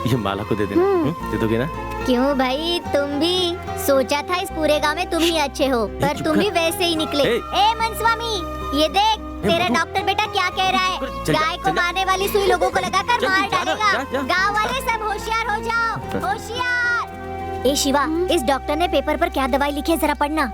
ये माला को दे देना। दे दोगे ना? क्यों भाई, तुम भी सोचा था इस पूरे गांव में तुम ही अच्छे हो, पर तुम भी वैसे ही निकले। ए मन स्वामी, ये देख तेरा डॉक्टर बेटा क्या कह रहा है। गाय को मारने वाली सुई लोगों को लगाकर मार डालेगा। गांव वाले सब होशियार हो जाओ, होशियार। ए शिवा, इस डॉक्टर ने पेपर पर क्या दवाई लिखी है जरा पढ़ना।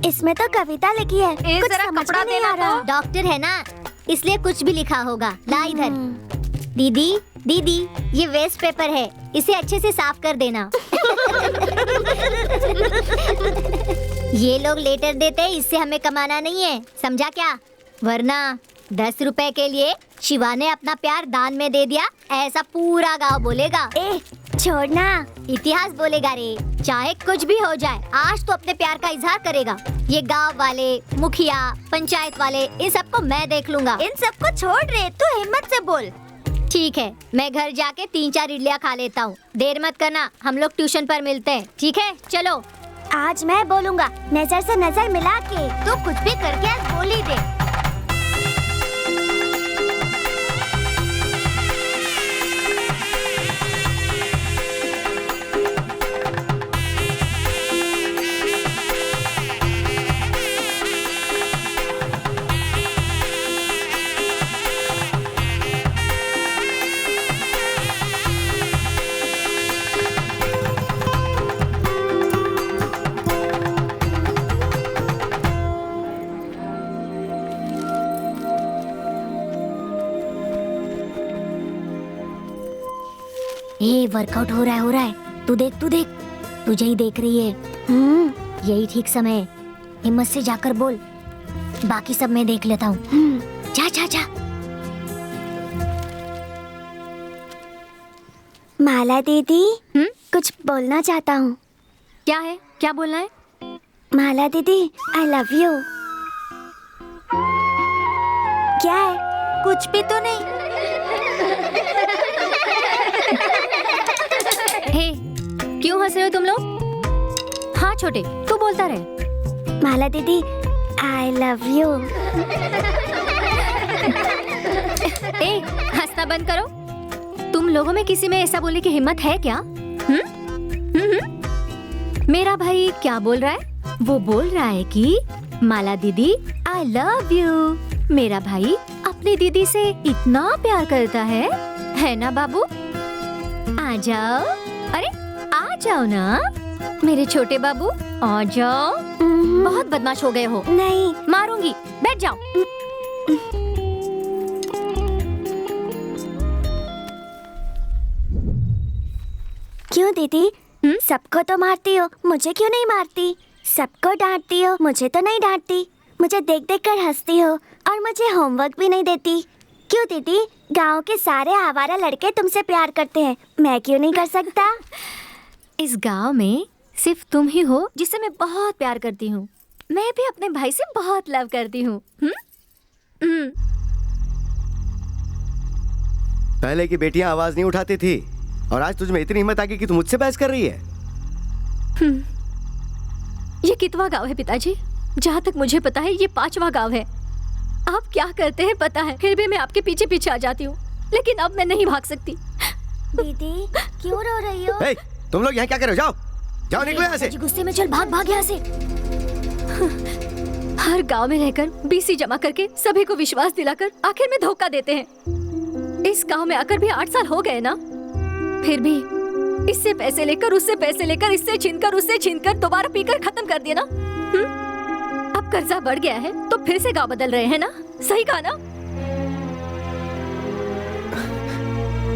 इसमें तो कविता लिखी है, कुछ जरा समझ कपड़ा में नहीं देना आ रहा। डॉक्टर है ना, इसलिए कुछ भी लिखा होगा। ला इधर। दीदी दीदी, ये वेस्ट पेपर है, इसे अच्छे से साफ कर देना। ये लोग लेटर देते हैं, इससे हमें कमाना नहीं है, समझा क्या? वरना 10 रुपए के लिए शिवा ने अपना प्यार दान में दे दिया, ऐसा पूरा गांव बोलेगा। ए, छोड़ना। इतिहास बोलेगा रे, चाहे कुछ भी हो जाए, आज तो अपने प्यार का इजहार करेगा। ये गांव वाले, मुखिया, पंचायत वाले, इन सबको मैं देख लूंगा। इन सबको छोड़ रे, तू हिम्मत से बोल। ठीक है, मैं घर जाके 3-4 इडलियाँ खा लेता हूँ। देर मत करना, हम लोग ट्यूशन पर मिलते हैं, ठीक है? चलो। आज मैं बोलूंगा, नजर से नजर मिला के। तू कुछ भी करके आज बोल ही दे। ए वर्कआउट हो रहा है। तू देख तुझे ही देख रही है। यही ठीक समय है। हिम्मत से जाकर बोल, बाकी सब मैं देख लेता हूँ। जा। माला दीदी, कुछ बोलना चाहता हूँ। क्या है? क्या बोलना है? माला दीदी, आई लव यू। क्या है? कुछ भी तो नहीं। हे, क्यों हंस रहे हो तुम लोग? हाँ छोटे, तू बोलता रहे। माला दीदी, आई लव यू। ए, हंसना बंद करो। तुम लोगों में किसी में ऐसा बोलने की हिम्मत है क्या? मेरा भाई क्या बोल रहा है? वो बोल रहा है कि माला दीदी आई लव यू। मेरा भाई अपनी दीदी से इतना प्यार करता है ना बाबू? आ जाओ, अरे आ जाओ ना मेरे छोटे बाबू, आ जाओ। बहुत बदमाश हो गए हो। नहीं, मारूंगी, बैठ जाओ। क्यों दीदी? सबको तो मारती हो, मुझे क्यों नहीं मारती? सबको डांटती हो, मुझे तो नहीं डांटती। मुझे देख देख कर हंसती हो और मुझे होमवर्क भी नहीं देती। क्यों दीदी? गांव के सारे आवारा लड़के तुमसे प्यार करते हैं, मैं क्यों नहीं कर सकता? इस गांव में सिर्फ तुम ही हो जिसे मैं बहुत प्यार करती हूँ। मैं भी अपने भाई से बहुत लव करती हूँ। पहले की बेटियां आवाज नहीं उठाती थी और आज तुझ में इतनी हिम्मत आ गई कि तू मुझसे बहस कर रही है। ये कितवा गांव है पिताजी? जहाँ तक मुझे पता है ये 5वां गांव है। आप क्या करते हैं पता है, फिर भी मैं आपके पीछे पीछे आ जाती हूँ, लेकिन अब मैं नहीं भाग सकती। दीदी क्यों रो रही हो? hey, तुम लोग यहाँ क्या कर रहे हो? जाओ निकलो यहाँ से। गुस्से में चल, भाग यहाँ से। हर गांव में रहकर बीसी जमा करके सभी को विश्वास दिलाकर आखिर में धोखा देते हैं। इस गांव में आकर भी 8 साल हो गए ना, फिर भी इससे पैसे लेकर उससे पैसे लेकर, इससे छीनकर उससे छीनकर दोबारा पीकर खत्म कर दिया ना। अब कर्जा बढ़ गया है तो फिर से गांव बदल रहे हैं ना? सही कहा ना?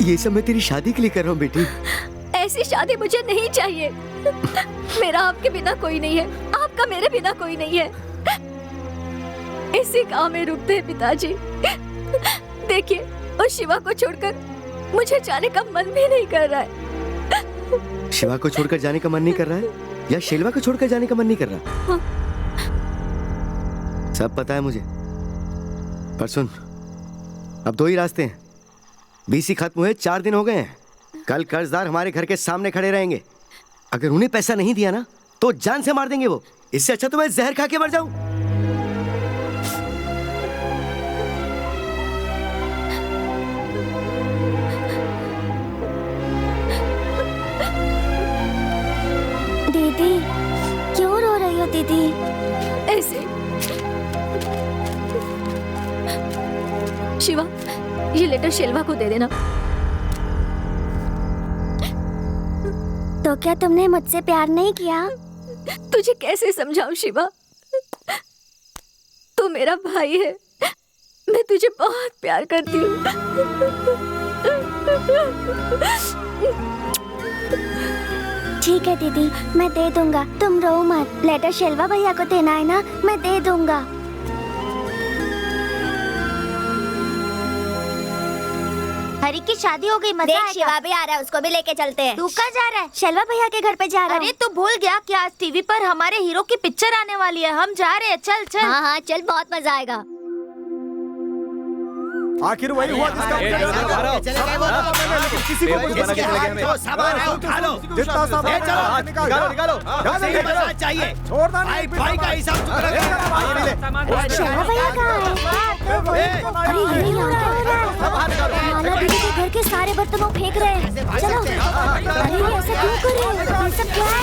ये सब मैं तेरी शादी के लिए कर रहा हूँ बेटी। ऐसी शादी मुझे नहीं चाहिए। मेरा आपके बिना कोई नहीं है, आपका मेरे बिना कोई नहीं है। इसी गांव में रुकते हैं पिताजी। देखिए, उस शिवा को छोड़कर मुझे जाने का मन भी नहीं कर रहा है। शिवा को छोड़कर जाने का मन नहीं कर रहा है या शेलवा को छोड़कर जाने का मन नहीं कर रहा? हाँ। सब पता है मुझे, पर सुन, अब 2 ही रास्ते हैं। बीसी खत्म हुए 4 दिन हो गए हैं। कल कर्जदार हमारे घर के सामने खड़े रहेंगे। अगर उन्हें पैसा नहीं दिया ना तो जान से मार देंगे वो। इससे अच्छा तो मैं जहर खा के मर जाऊं। दीदी क्यों रो रही हो दीदी? ऐसे शिवा, ये लेटर शेलवा को दे देना। तो क्या तुमने मुझसे प्यार नहीं किया? तुझे कैसे समझाऊं शिवा? तू मेरा भाई है, मैं तुझे बहुत प्यार करती हूँ। ठीक है दीदी, मैं दे दूंगा, तुम रो मत। लेटर शेलवा भैया को देना है ना, मैं दे दूंगा। हरी की शादी हो गई, मजा आएगा। शिवा भी आ रहा है, उसको भी लेके चलते हैं। तू कहाँ जा रहा है? शेलवा भैया के घर पे जा रहा हूँ। अरे तू भूल गया कि आज टीवी पर हमारे हीरो की पिक्चर आने वाली है। हम जा रहे हैं, चल चल। हाँ चल, बहुत मजा आएगा। आखिर वही हुआ जिसका किसी को कुछ बना के चले गए। जितना सामान निकालो चाहिए। छोड़ना भाई का हिसाब शेलवा भैया कहाँ है? अरे ये माला दीदी के घर के सारे बर्तनों फेंक रहे हैं। चलो। अरे ये ऐसा क्यों कर रहे हो? ये सब क्या है?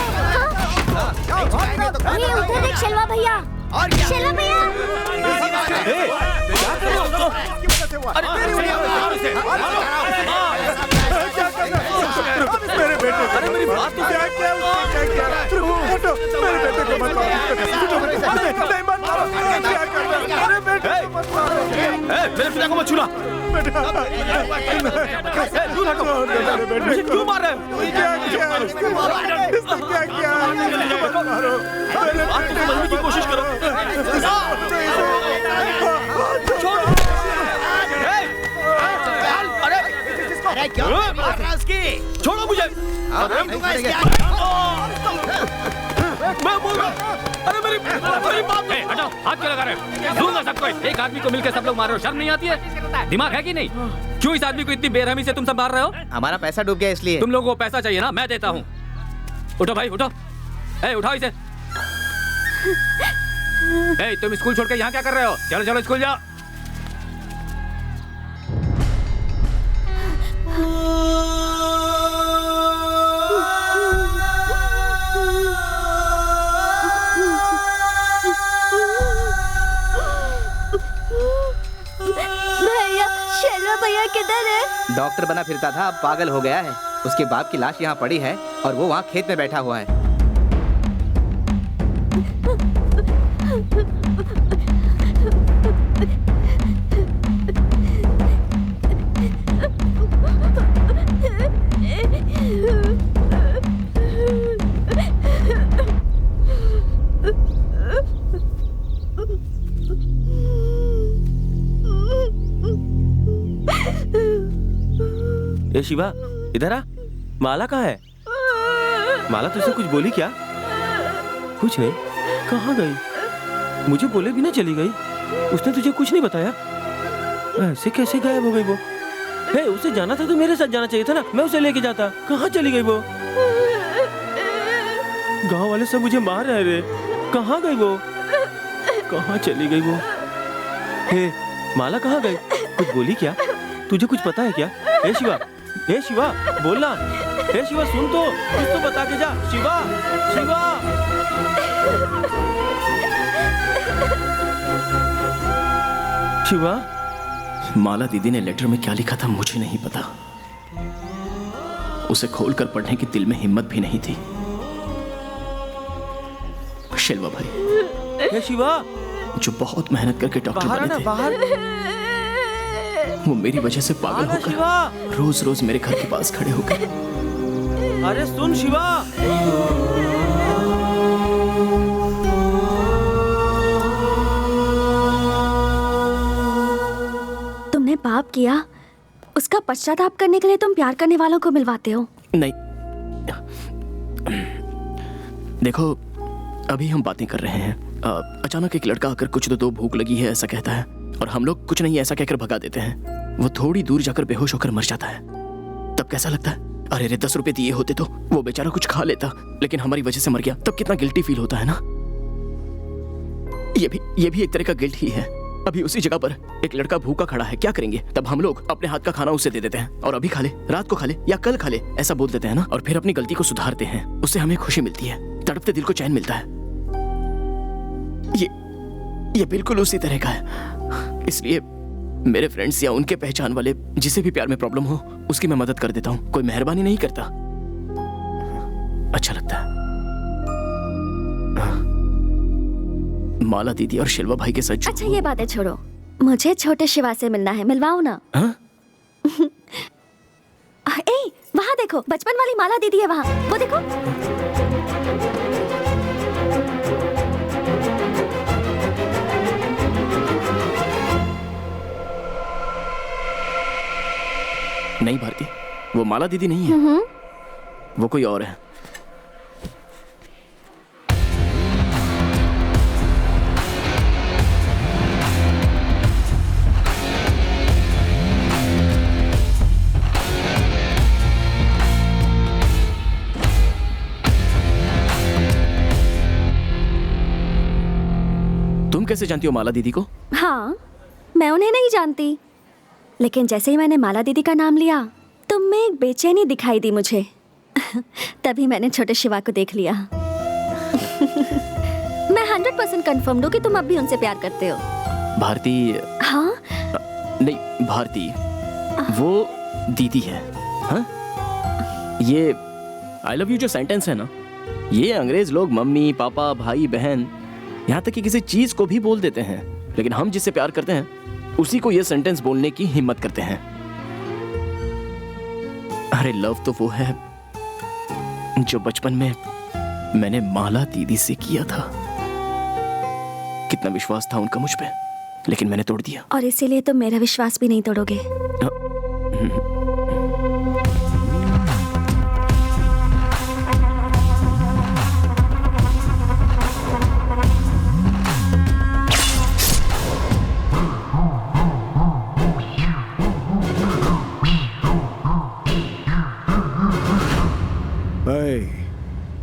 अरे उधर देख शेलवा भैया। शेलवा भैया। मेरे बेटे, अरे मेरी बात तो क्या पीटो, मेरे बेटे को मत मारो, नहीं मत मारो, क्या कर रहे हो? मेरे बेटे को मत मारो। मेरे पिता को मत छूना। बेटा, मेरे बेटे को क्यों मार रहे हो? क्या किया? इसने क्या किया? मत मारो, मेरे बेटे को की कोशिश करो। अरे क्यों मार रहा है उसकी? छोड़ो मुझे। मैं बोल रहा हूं। अरे मेरी बात हटाओ, हाथ क्यों लगा रहे हो? दूंगा सबको। एक आदमी को मिलकर सब लोग मार रहे हो, शर्म नहीं आती है? दिमाग है कि नहीं? क्यों इस आदमी को इतनी बेरहमी से तुम सब मार रहे हो? हमारा पैसा डूब गया इसलिए। तुम लोगों को पैसा चाहिए ना, मैं देता हूँ। उठो भाई, उठो। उठाओ इसे। तुम स्कूल छोड़ के यहाँ क्या कर रहे हो? चलो चलो स्कूल जाओ। भैया, शेलवा भैया किधर है? डॉक्टर बना फिरता था, अब पागल हो गया है। उसके बाप की लाश यहाँ पड़ी है और वो वहाँ खेत में बैठा हुआ है। ए शिवा, इधर आ। माला कहाँ है? माला तुझसे कुछ बोली क्या? कुछ नहीं। कहाँ गई? मुझे बोले बिना चली गई। उसने तुझे कुछ नहीं बताया? ऐसे कैसे गायब हो गई वो? उसे जाना था तो मेरे साथ जाना चाहिए था ना, मैं उसे लेके जाता। कहाँ चली गई वो? गांव वाले सब मुझे मार रहे रे। कहाँ गई वो? कहाँ चली गई वो? माला कहाँ गई? कुछ बोली क्या? तुझे कुछ पता है क्या? शिवा, बोलना। शिवा सुन तो, कुछ तो बता के जा। शिवा। माला दीदी ने लेटर में क्या लिखा था मुझे नहीं पता। उसे खोलकर पढ़ने की दिल में हिम्मत भी नहीं थी। शेलवा भाई, शिवा, जो बहुत मेहनत करके डॉक्टर बने थे, वो मेरी वजह से पागल होकर रोज रोज मेरे घर के पास खड़े हो गए। अरे सुन शिवा। तुमने पाप किया, उसका पश्चाताप करने के लिए तुम प्यार करने वालों को मिलवाते हो। नहीं, देखो अभी हम बातें कर रहे हैं। अचानक एक लड़का आकर कुछ तो भूख लगी है ऐसा कहता है, और हम लोग कुछ नहीं ऐसा कहकर भगा देते हैं। वो थोड़ी दूर जाकर बेहोश होकर मर जाता है। तब कैसा लगता है? अरे 10 रुपए दिए होते तो वो बेचारा कुछ खा लेता, लेकिन हमारी वजह से मर गया। तब कितना गिल्टी फील होता है ना। ये भी एक तरह का गिल्ट ही है। अभी उसी जगह पर एक लड़का भूखा खड़ा है, क्या करेंगे? तब हम लोग अपने हाथ का खाना उसे दे देते हैं, और अभी खा ले, रात को खा ले या कल खा ले, ऐसा बोल देते हैं ना, और फिर अपनी गलती को सुधारते हैं। उससे हमें खुशी मिलती है, तड़पते दिल को चैन मिलता है। ये बिल्कुल उसी तरह का है। इसलिए मेरे फ्रेंड्स या उनके पहचान वाले जिसे भी प्यार में प्रॉब्लम हो, उसकी मैं मदद कर देता हूँ। कोई मेहरबानी नहीं करता, अच्छा लगता है। माला दीदी और शिल्वा भाई के साथ। अच्छा ये बातें छोड़ो, मुझे छोटे शिवा से मिलना है, मिलवाओ ना। वहाँ देखो, बचपन वाली माला दीदी है वहाँ, वो देखो। नहीं भारती, वो माला दीदी नहीं है, वो कोई और है। तुम कैसे जानती हो माला दीदी को? हाँ, मैं उन्हें नहीं जानती, लेकिन जैसे ही मैंने माला दीदी का नाम लिया, तुम में एक बेचैनी दिखाई दी मुझे। तभी मैंने छोटे शिवा को देख लिया। मैं 100% कंफर्म हूँ कि तुम अब भी उनसे प्यार करते हो। भारती? हाँ? नहीं भारती, वो दीदी है। हाँ? ये आई लव यू जो सेंटेंस है ना, ये अंग्रेज लोग मम्मी पापा भाई बहन यहाँ तक कि किसी चीज को भी बोल देते हैं, लेकिन हम जिससे प्यार करते हैं उसी को ये सेंटेंस बोलने की हिम्मत करते हैं। अरे लव तो वो है जो बचपन में मैंने माला दीदी से किया था। कितना विश्वास था उनका मुझ पे, लेकिन मैंने तोड़ दिया। और इसीलिए तुम मेरा विश्वास भी नहीं तोड़ोगे।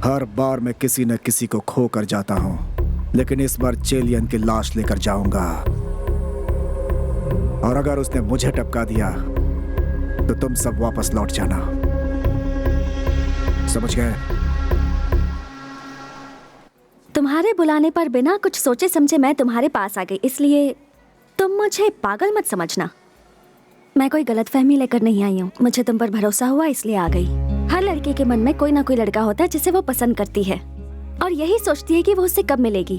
हर बार मैं किसी न किसी को खो कर जाता हूं, लेकिन इस बार चेलियन की लाश लेकर जाऊंगा, और अगर उसने मुझे टपका दिया तो तुम सब वापस लौट जाना। समझ गए? तुम्हारे बुलाने पर बिना कुछ सोचे समझे मैं तुम्हारे पास आ गई, इसलिए तुम मुझे पागल मत समझना। मैं कोई गलतफहमी लेकर नहीं आई हूँ, मुझे तुम पर भरोसा हुआ इसलिए आ गई। हर लड़के के मन में कोई ना कोई लड़का होता है जिसे वो पसंद करती है और यही सोचती है कि वो उससे कब मिलेगी।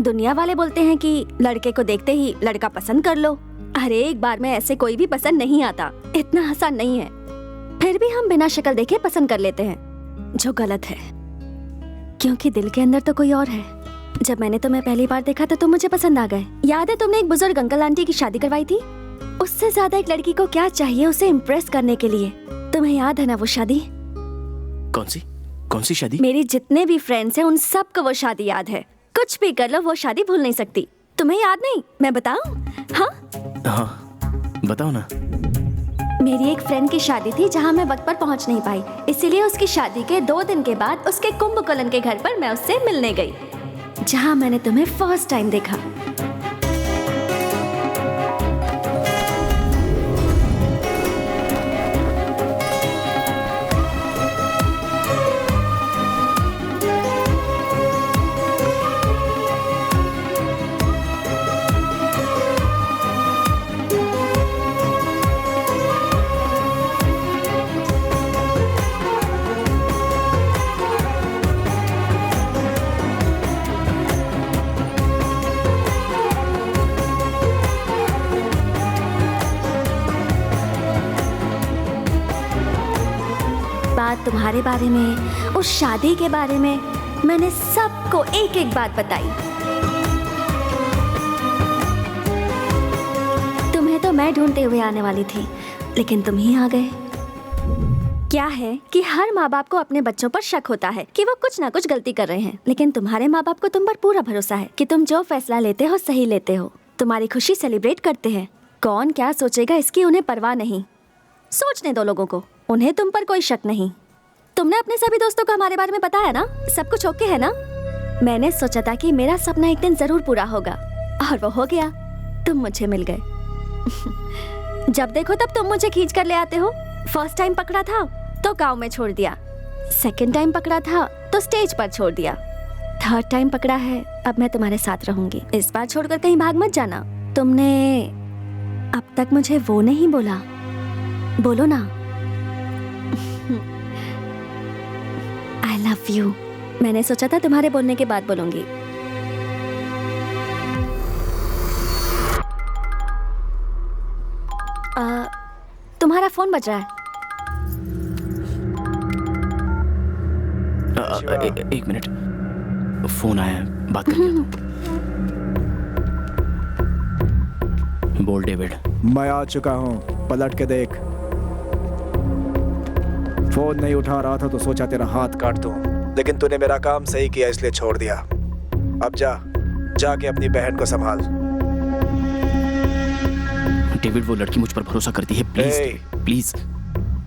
दुनिया वाले बोलते हैं कि लड़के को देखते ही लड़का पसंद कर लो। अरे एक बार में ऐसे कोई भी पसंद नहीं आता, इतना आसान नहीं है। फिर भी हम बिना शक्ल देखे पसंद कर लेते हैं, जो गलत है, क्योंकि दिल के अंदर तो कोई और है। जब मैंने तुम्हें पहली बार देखा तो तुम मुझे पसंद आ गए। याद है तुमने एक बुजुर्ग अंकल आंटी की शादी करवाई थी? उससे ज्यादा एक लड़की को क्या चाहिए उसे इम्प्रेस करने के लिए? तुम्हें याद है ना वो शादी? कौन सी शादी? मेरी जितने भी फ्रेंड्स हैं उन सबको वो शादी याद है। कुछ भी कर लो वो शादी भूल नहीं सकती। तुम्हें याद नहीं? मैं बताऊं? हाँ बताओ ना। मेरी एक फ्रेंड की शादी थी जहां मैं वक्त पर पहुंच नहीं पाई, इसीलिए उसकी शादी के 2 दिन के बाद उसके कुंभकोणन के घर पर मैं उससे मिलने गई, जहां मैंने तुम्हें फर्स्ट टाइम देखा। तुम्हारे बारे में, उस शादी के बारे में मैंने सबको एक एक बात बताई। तुम्हें तो मैं ढूंढते हुए आने वाली थी, लेकिन तुम ही आ गए। क्या है कि हर माँ बाप को अपने बच्चों पर शक होता है कि वो कुछ ना कुछ गलती कर रहे हैं, लेकिन तुम्हारे माँ बाप को तुम पर पूरा भरोसा है कि तुम जो फैसला लेते हो सही लेते हो। तुम्हारी खुशी सेलिब्रेट करते हैं। कौन क्या सोचेगा इसकी उन्हें परवाह नहीं। सोचने दो लोगों को, उन्हें तुम पर कोई शक नहीं। तुमने अपने सभी दोस्तों को हमारे बारे में बताया ना? सब कुछ ओके है ना? मैंने सोचा था कि मेरा सपना एक दिन जरूर पूरा होगा, और वो हो गया। तुम मुझे मिल गए। जब देखो तब तुम मुझे खींच कर ले आते हो। फर्स्ट टाइम पकड़ा था तो गांव में छोड़ दिया, सेकंड टाइम पकड़ा था तो स्टेज पर छोड़ दिया, थर्ड टाइम पकड़ा है, अब मैं तुम्हारे साथ रहूंगी। इस बार छोड़कर कहीं भाग मत जाना। तुमने अब तक मुझे वो नहीं बोला, बोलो ना। I love you। मैंने सोचा था तुम्हारे बोलने के बाद बोलूंगी। तुम्हारा फोन बज रहा है। एक मिनट, फोन आया है, बात कर लिया। बोल डेविड। मैं आ चुका हूँ, पलट के देख। फोन नहीं उठा रहा था तो सोचा तेरा हाथ काट दूं, लेकिन तूने मेरा काम सही किया इसलिए छोड़ दिया। अब जाके अपनी बहन को संभाल। डेविड, वो लड़की मुझ पर भरोसा करती है, प्लीज प्लीज।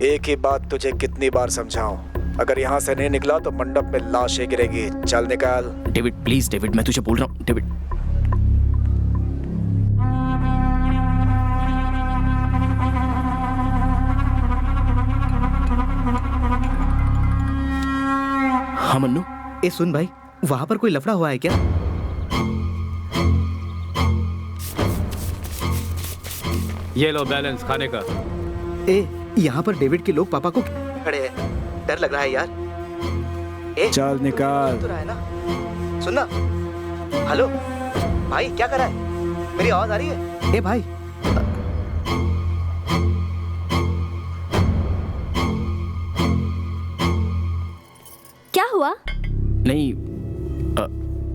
एक ही बात तुझे कितनी बार समझाऊं, अगर यहाँ से नहीं निकला तो मंडप में लाशें गिरेगी। चल निकाल। डेविड प्लीज, डेविड मैं तुझे बोल रहा हूँ। डेविड हाँ मन्नू। ए सुन भाई, वहां पर कोई लफड़ा हुआ है क्या? ये लो बैलेंस खाने का। ए यहाँ पर डेविड के लोग पापा को खड़े हैं, डर लग रहा है यार। चल निकाल। तो रहा है ना, सुनना। हेलो भाई, क्या कर रहा है? मेरी आवाज आ रही है? ए भाई, क्या हुआ? नहीं,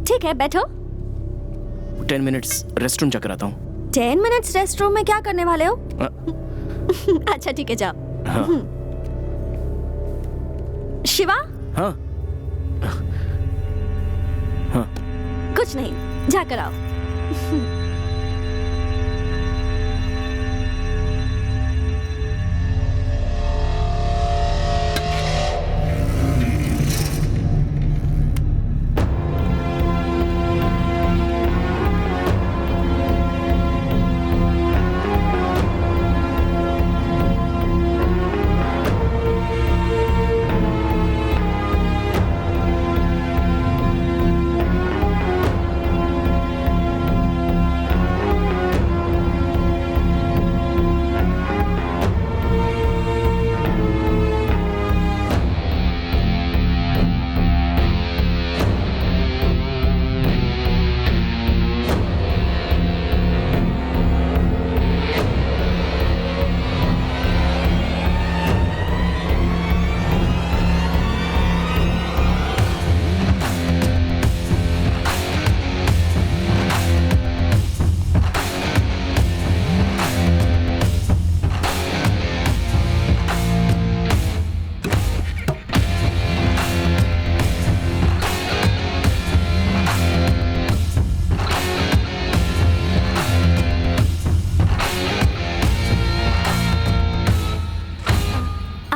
ठीक है, बैठो। 10 मिनट्स रेस्टरूम चक्कर आता हूँ। 10 मिनट्स रेस्ट रूम में क्या करने वाले हो? अच्छा ठीक है, जाओ। हाँ। शिवा? हाँ। हाँ। कुछ नहीं, जाकर आओ।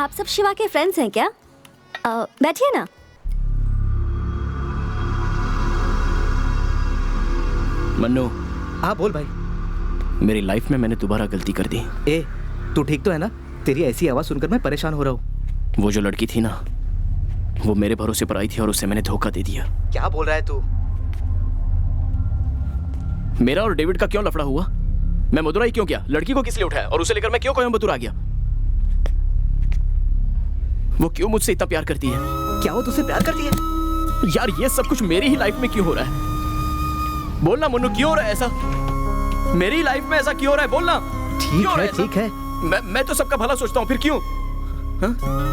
आप सब शिवा के फ्रेंड्स हैं क्या? बैठिए ना। मन्नू। हाँ बोल भाई। मेरी लाइफ में मैंने दोबारा गलती कर दी। ए, तू ठीक तो है ना? तेरी ऐसी आवाज सुनकर मैं परेशान हो रहा हूँ। वो जो लड़की थी ना, वो मेरे भरोसे पर आई थी और उसे मैंने धोखा दे दिया। क्या बोल रहा है तू? मेरा और डेविड का क्यों लफड़ा हुआ? मैं मदुराई क्यों गया? लड़की को किस लिए उठाया और उसे लेकर मैं क्यों कोयम्बतूर आ गया? वो क्यों मुझसे इतना प्यार करती है? क्या वो तुझसे प्यार करती है? यार ये सब कुछ मेरी ही लाइफ में क्यों हो रहा है? बोलना मन्नू, क्यों हो रहा है ऐसा? मेरी लाइफ में ऐसा क्यों हो रहा है? बोलना। ठीक है। मैं तो सबका भला सोचता हूँ, फिर क्यों? हाँ?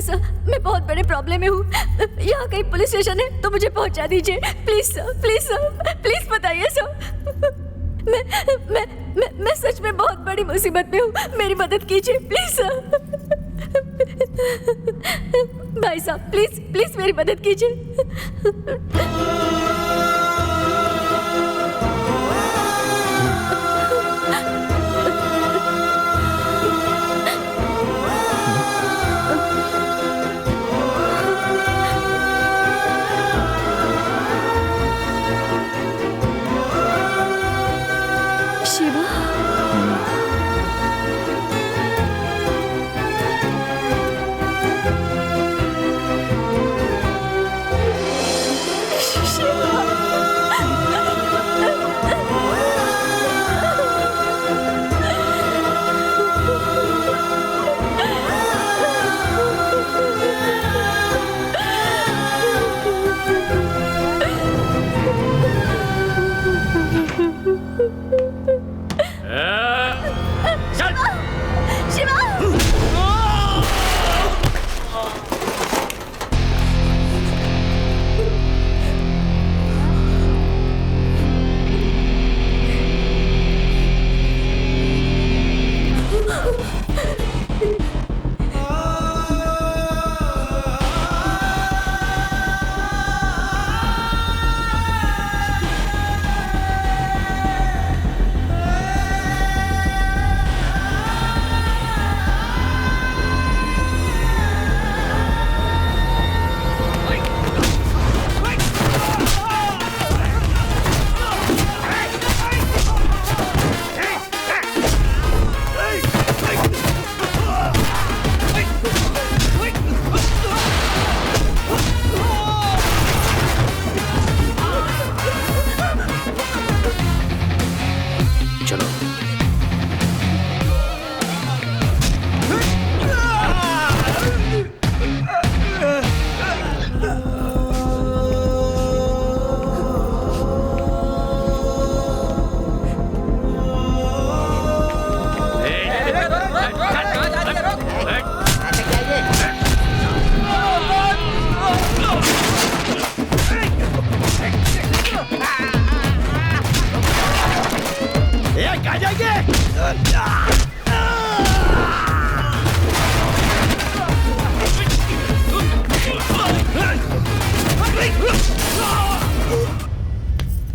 सर, मैं बहुत बड़े प्रॉब्लम में हूँ। यहाँ कहीं पुलिस स्टेशन है तो मुझे पहुँचा दीजिए, प्लीज सर, प्लीज बताइए सर। मैं सच में बहुत बड़ी मुसीबत में हूँ, मेरी मदद कीजिए प्लीज सर। भाई साहब प्लीज मेरी मदद कीजिए।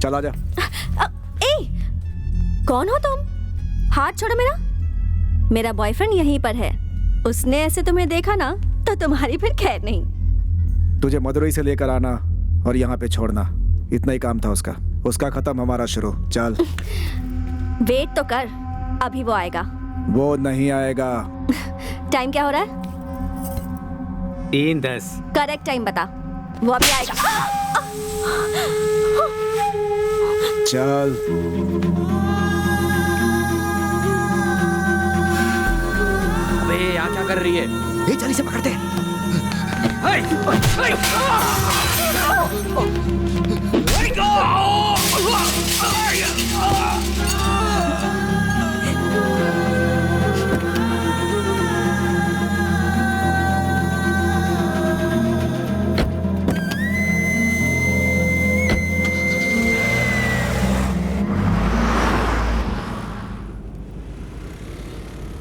चल आजा। ए, कौन हो तुम? हाथ छोड़ो मेरा। मेरा बॉयफ्रेंड यहीं पर है। उसने ऐसे तुम्हें देखा ना तो तुम्हारी फिर खैर नहीं। तुझे मदुरई से लेकर आना और यहाँ पे छोड़ना, इतना ही काम था उसका। उसका खत्म, हमारा शुरू। चल। वेट तो कर, अभी वो आएगा। वो नहीं आएगा। टाइम क्या हो रहा है? 3:10। करेक्ट टाइम बता। वो अभी आएगा। चल। अबे यहाँ क्या कर रही है? ये चल इसे पकड़ते हैं।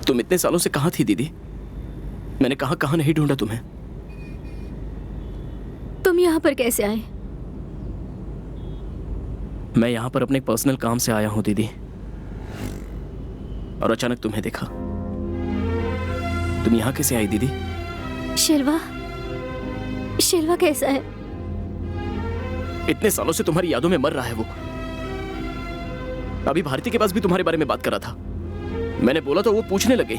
तुम इतने सालों से कहाँ थी दीदी? मैंने कहाँ कहाँ नहीं ढूंढा तुम्हें। तुम यहाँ पर कैसे आए? मैं यहाँ पर अपने पर्सनल काम से आया हूँ दीदी, और अचानक तुम्हें देखा। तुम यहाँ कैसे आई दीदी? शिल्वा, शिल्वा कैसा है? इतने सालों से तुम्हारी यादों में मर रहा है वो। अभी भारती के पास भी तुम्हारे बारे में बात कर रहा था। मैंने बोला तो वो पूछने लगे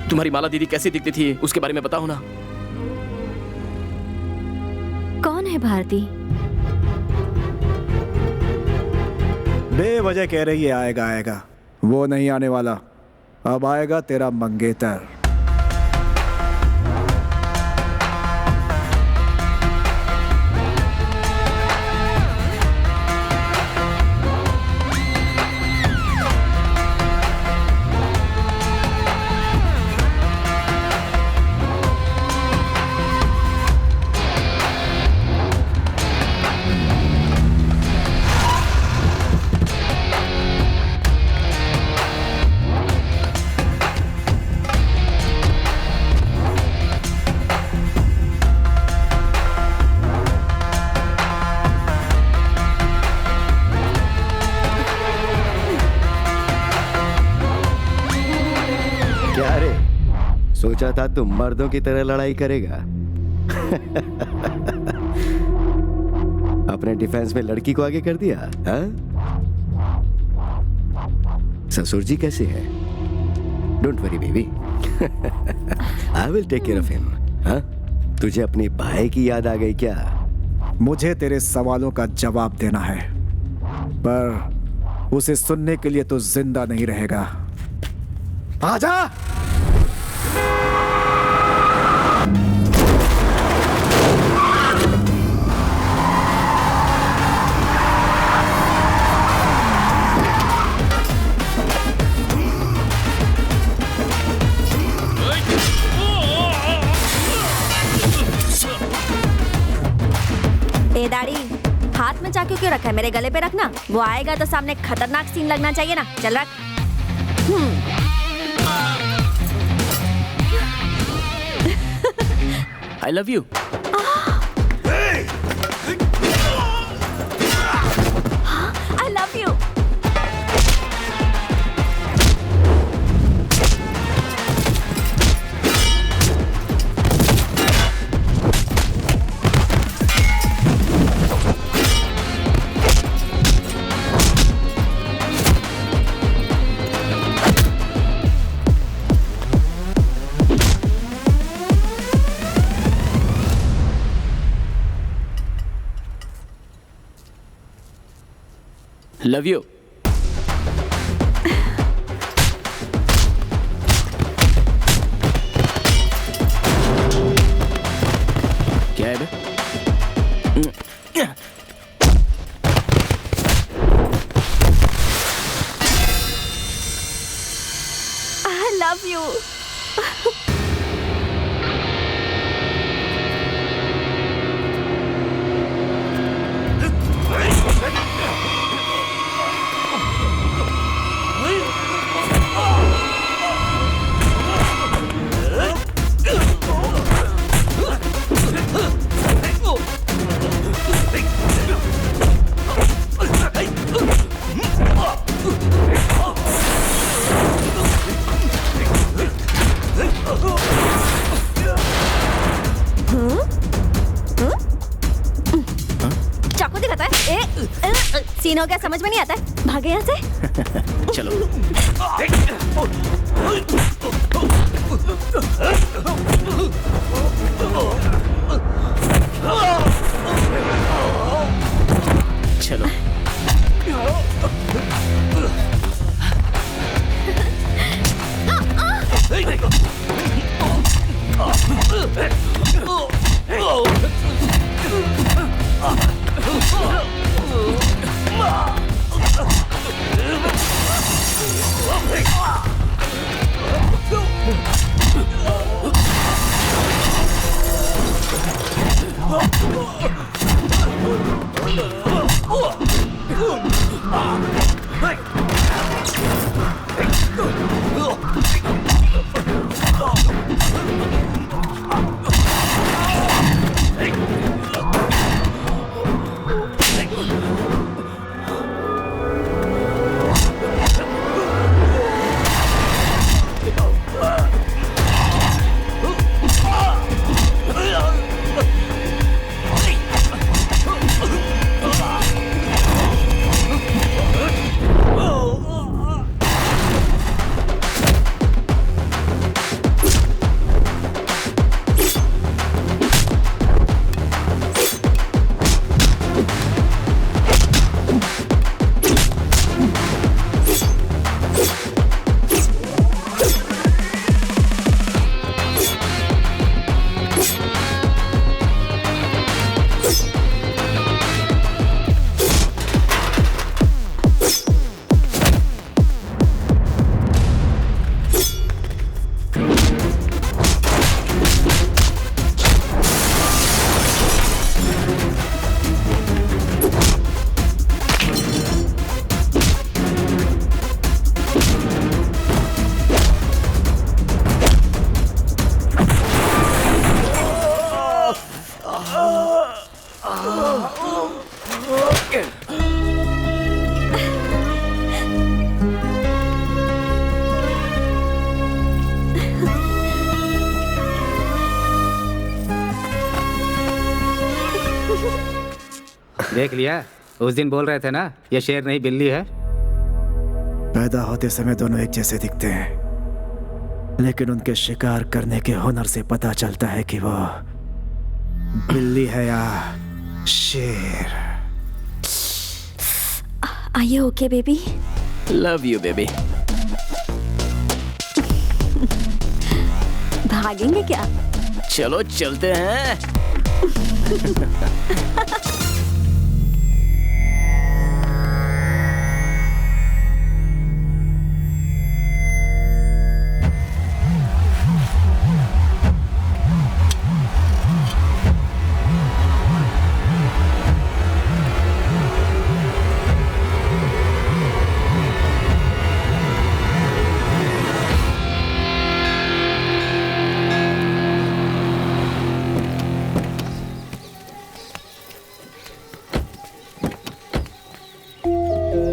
तुम्हारी माला दीदी कैसी दिखती थी, उसके बारे में बताओ ना। कौन है भारती? बेवजह कह रही है आएगा आएगा। वो नहीं आने वाला। अब आएगा तेरा मंगेतर। सोचा था तुम मर्दों की तरह लड़ाई करेगा। अपने डिफेंस में लड़की को आगे कर दिया। हा? ससुर जी कैसे हैं? Don't worry baby, I will take care of him. हाँ? तुझे अपनी भाई की याद आ गई क्या? मुझे तेरे सवालों का जवाब देना है, पर उसे सुनने के लिए तो जिंदा नहीं रहेगा। आजा। दाढ़ी हाथ में चाकू क्यों रखा है? मेरे गले पे रखना। वो आएगा तो सामने खतरनाक सीन लगना चाहिए ना। चल रख। I love you. I love you. Love you. क्या है बे? I love you. सीन हो गया, समझ में नहीं आता है। भागे यहाँ से। चलो। चलो। देख लिया, उस दिन बोल रहे थे ना ये शेर नहीं बिल्ली है। पैदा होते समय दोनों एक जैसे दिखते हैं, लेकिन उनके शिकार करने के हुनर से पता चलता है कि वो बिल्ली है या शेर। Are you okay, baby? Love you, baby. भागेंगे क्या? चलो चलते हैं।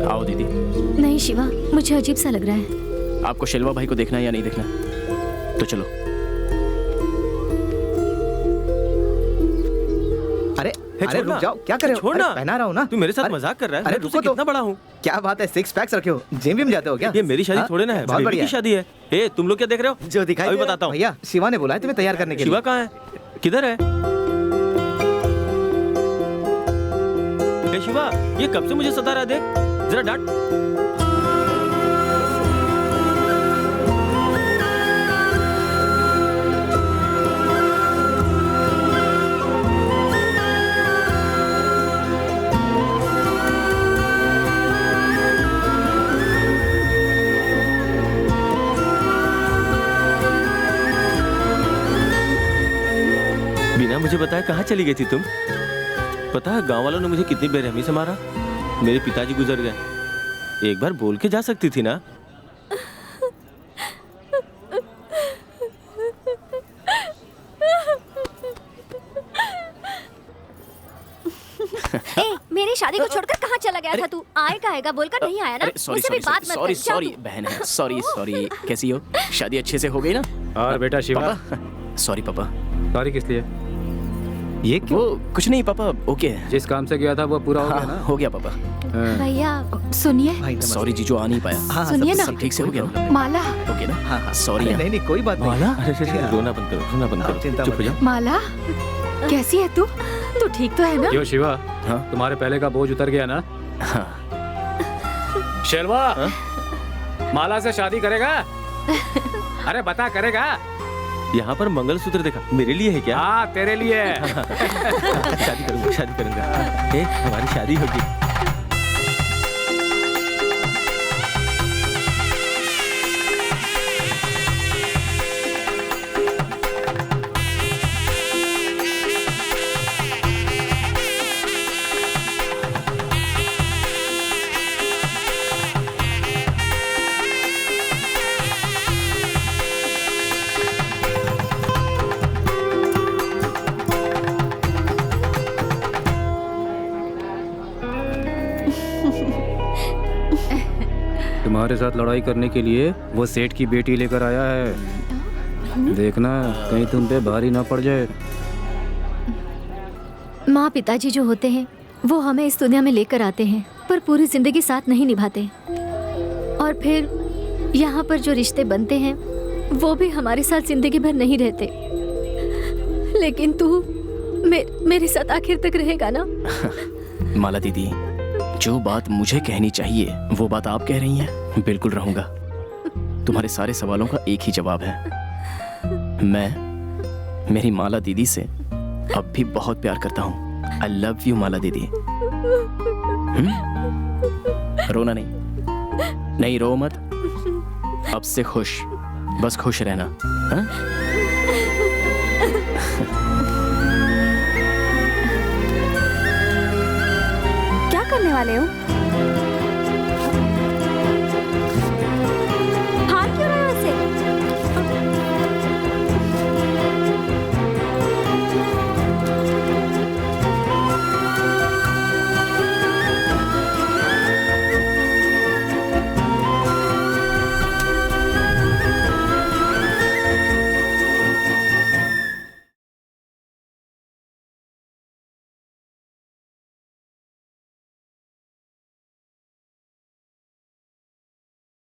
आओ दीदी। नहीं शिवा, मुझे अजीब सा लग रहा है। आपको शेलवा भाई को देखना है या नहीं देखना? तो चलो। अरे रुक जाओ, क्या कर रहे हो? छोड़ना। पहना रहा हूँ ना। तू मेरे साथ मजाक कर रहा है? अरे मैं तुझसे कितना बड़ा हूँ? क्या बात है, 6 पैक्स रखे हो? जिम भी जाते हो क्या? ये मेरी शादी थोड़े ना है, बहुत बेबी बढ़िया की शादी है। ए, तुम लोग क्या देख रहे हो? जो दिखाई अभी दे रहा है। बताता हूँ। भैया शिवा ने बोला है तुम्हें तैयार करने के लिए। शिवा कहाँ है? किधर है? ए शिवा, ये कब से मुझे सता रहा है? देख जरा, डांट। बिना मुझे बताए कहाँ चली गई थी तुम? पता है गांव वालों ने मुझे कितनी बेरहमी से मारा। मेरे पिताजी गुजर गए। एक बार बोल के जा सकती थी ना। ए, मेरी शादी को छोड़कर कहाँ चला गया था तू? आएगा बोलकर नहीं आया ना? मुझसे भी बात मत कर। सॉरी बहन है, सॉरी। कैसी हो? शादी अच्छे से हो गई ना? और बेटा शिवा? सॉरी पापा। सॉरी किस लिए? ये क्यों? वो कुछ नहीं पापा, ओके है। जिस काम से गया था वो पूरा हो गया ना? हो गया पापा। भैया सुनिए। सॉरी जीजू, आ नहीं पाया। सुनिए ना, सब ठीक से हो गया ना? माला। ओके ना? सॉरी। नहीं कोई बात नहीं। माला, अरे रोना बंद करो, रोना बंद करो, चुप हो जाओ। माला, कैसी है तू? तू ठीक तो है ना? यो शिवा, तुम्हारे पहले का बोझ उतर गया ना? शेलवा, माला से शादी करेगा? अरे बता, करेगा? यहाँ पर मंगलसूत्र देखा, मेरे लिए है क्या? हाँ, तेरे लिए। शादी करूंगा, शादी करूंगा। हमारी शादी होगी। तुम्हारे साथ लड़ाई करने के लिए वो सेठ की बेटी लेकर आया है। देखना कहीं तुम पे भारी ना पड़ जाए। माँ पिताजी जो होते हैं वो हमें इस दुनिया में लेकर आते हैं, पर पूरी जिंदगी साथ नहीं निभाते। और फिर यहाँ पर जो रिश्ते बनते हैं वो भी हमारे साथ जिंदगी भर नहीं रहते। लेकिन तू मेरे साथ आखिर तक रहेगा ना? माला दीदी, जो बात मुझे कहनी चाहिए वो बात आप कह रही हैं। बिल्कुल रहूंगा। तुम्हारे सारे सवालों का एक ही जवाब है। मैं मेरी माला दीदी से अब भी बहुत प्यार करता हूँ। आई लव यू माला दीदी। रोना नहीं, नहीं रो मत। अब से खुश, बस खुश रहना। हा? क्या करने वाले हो?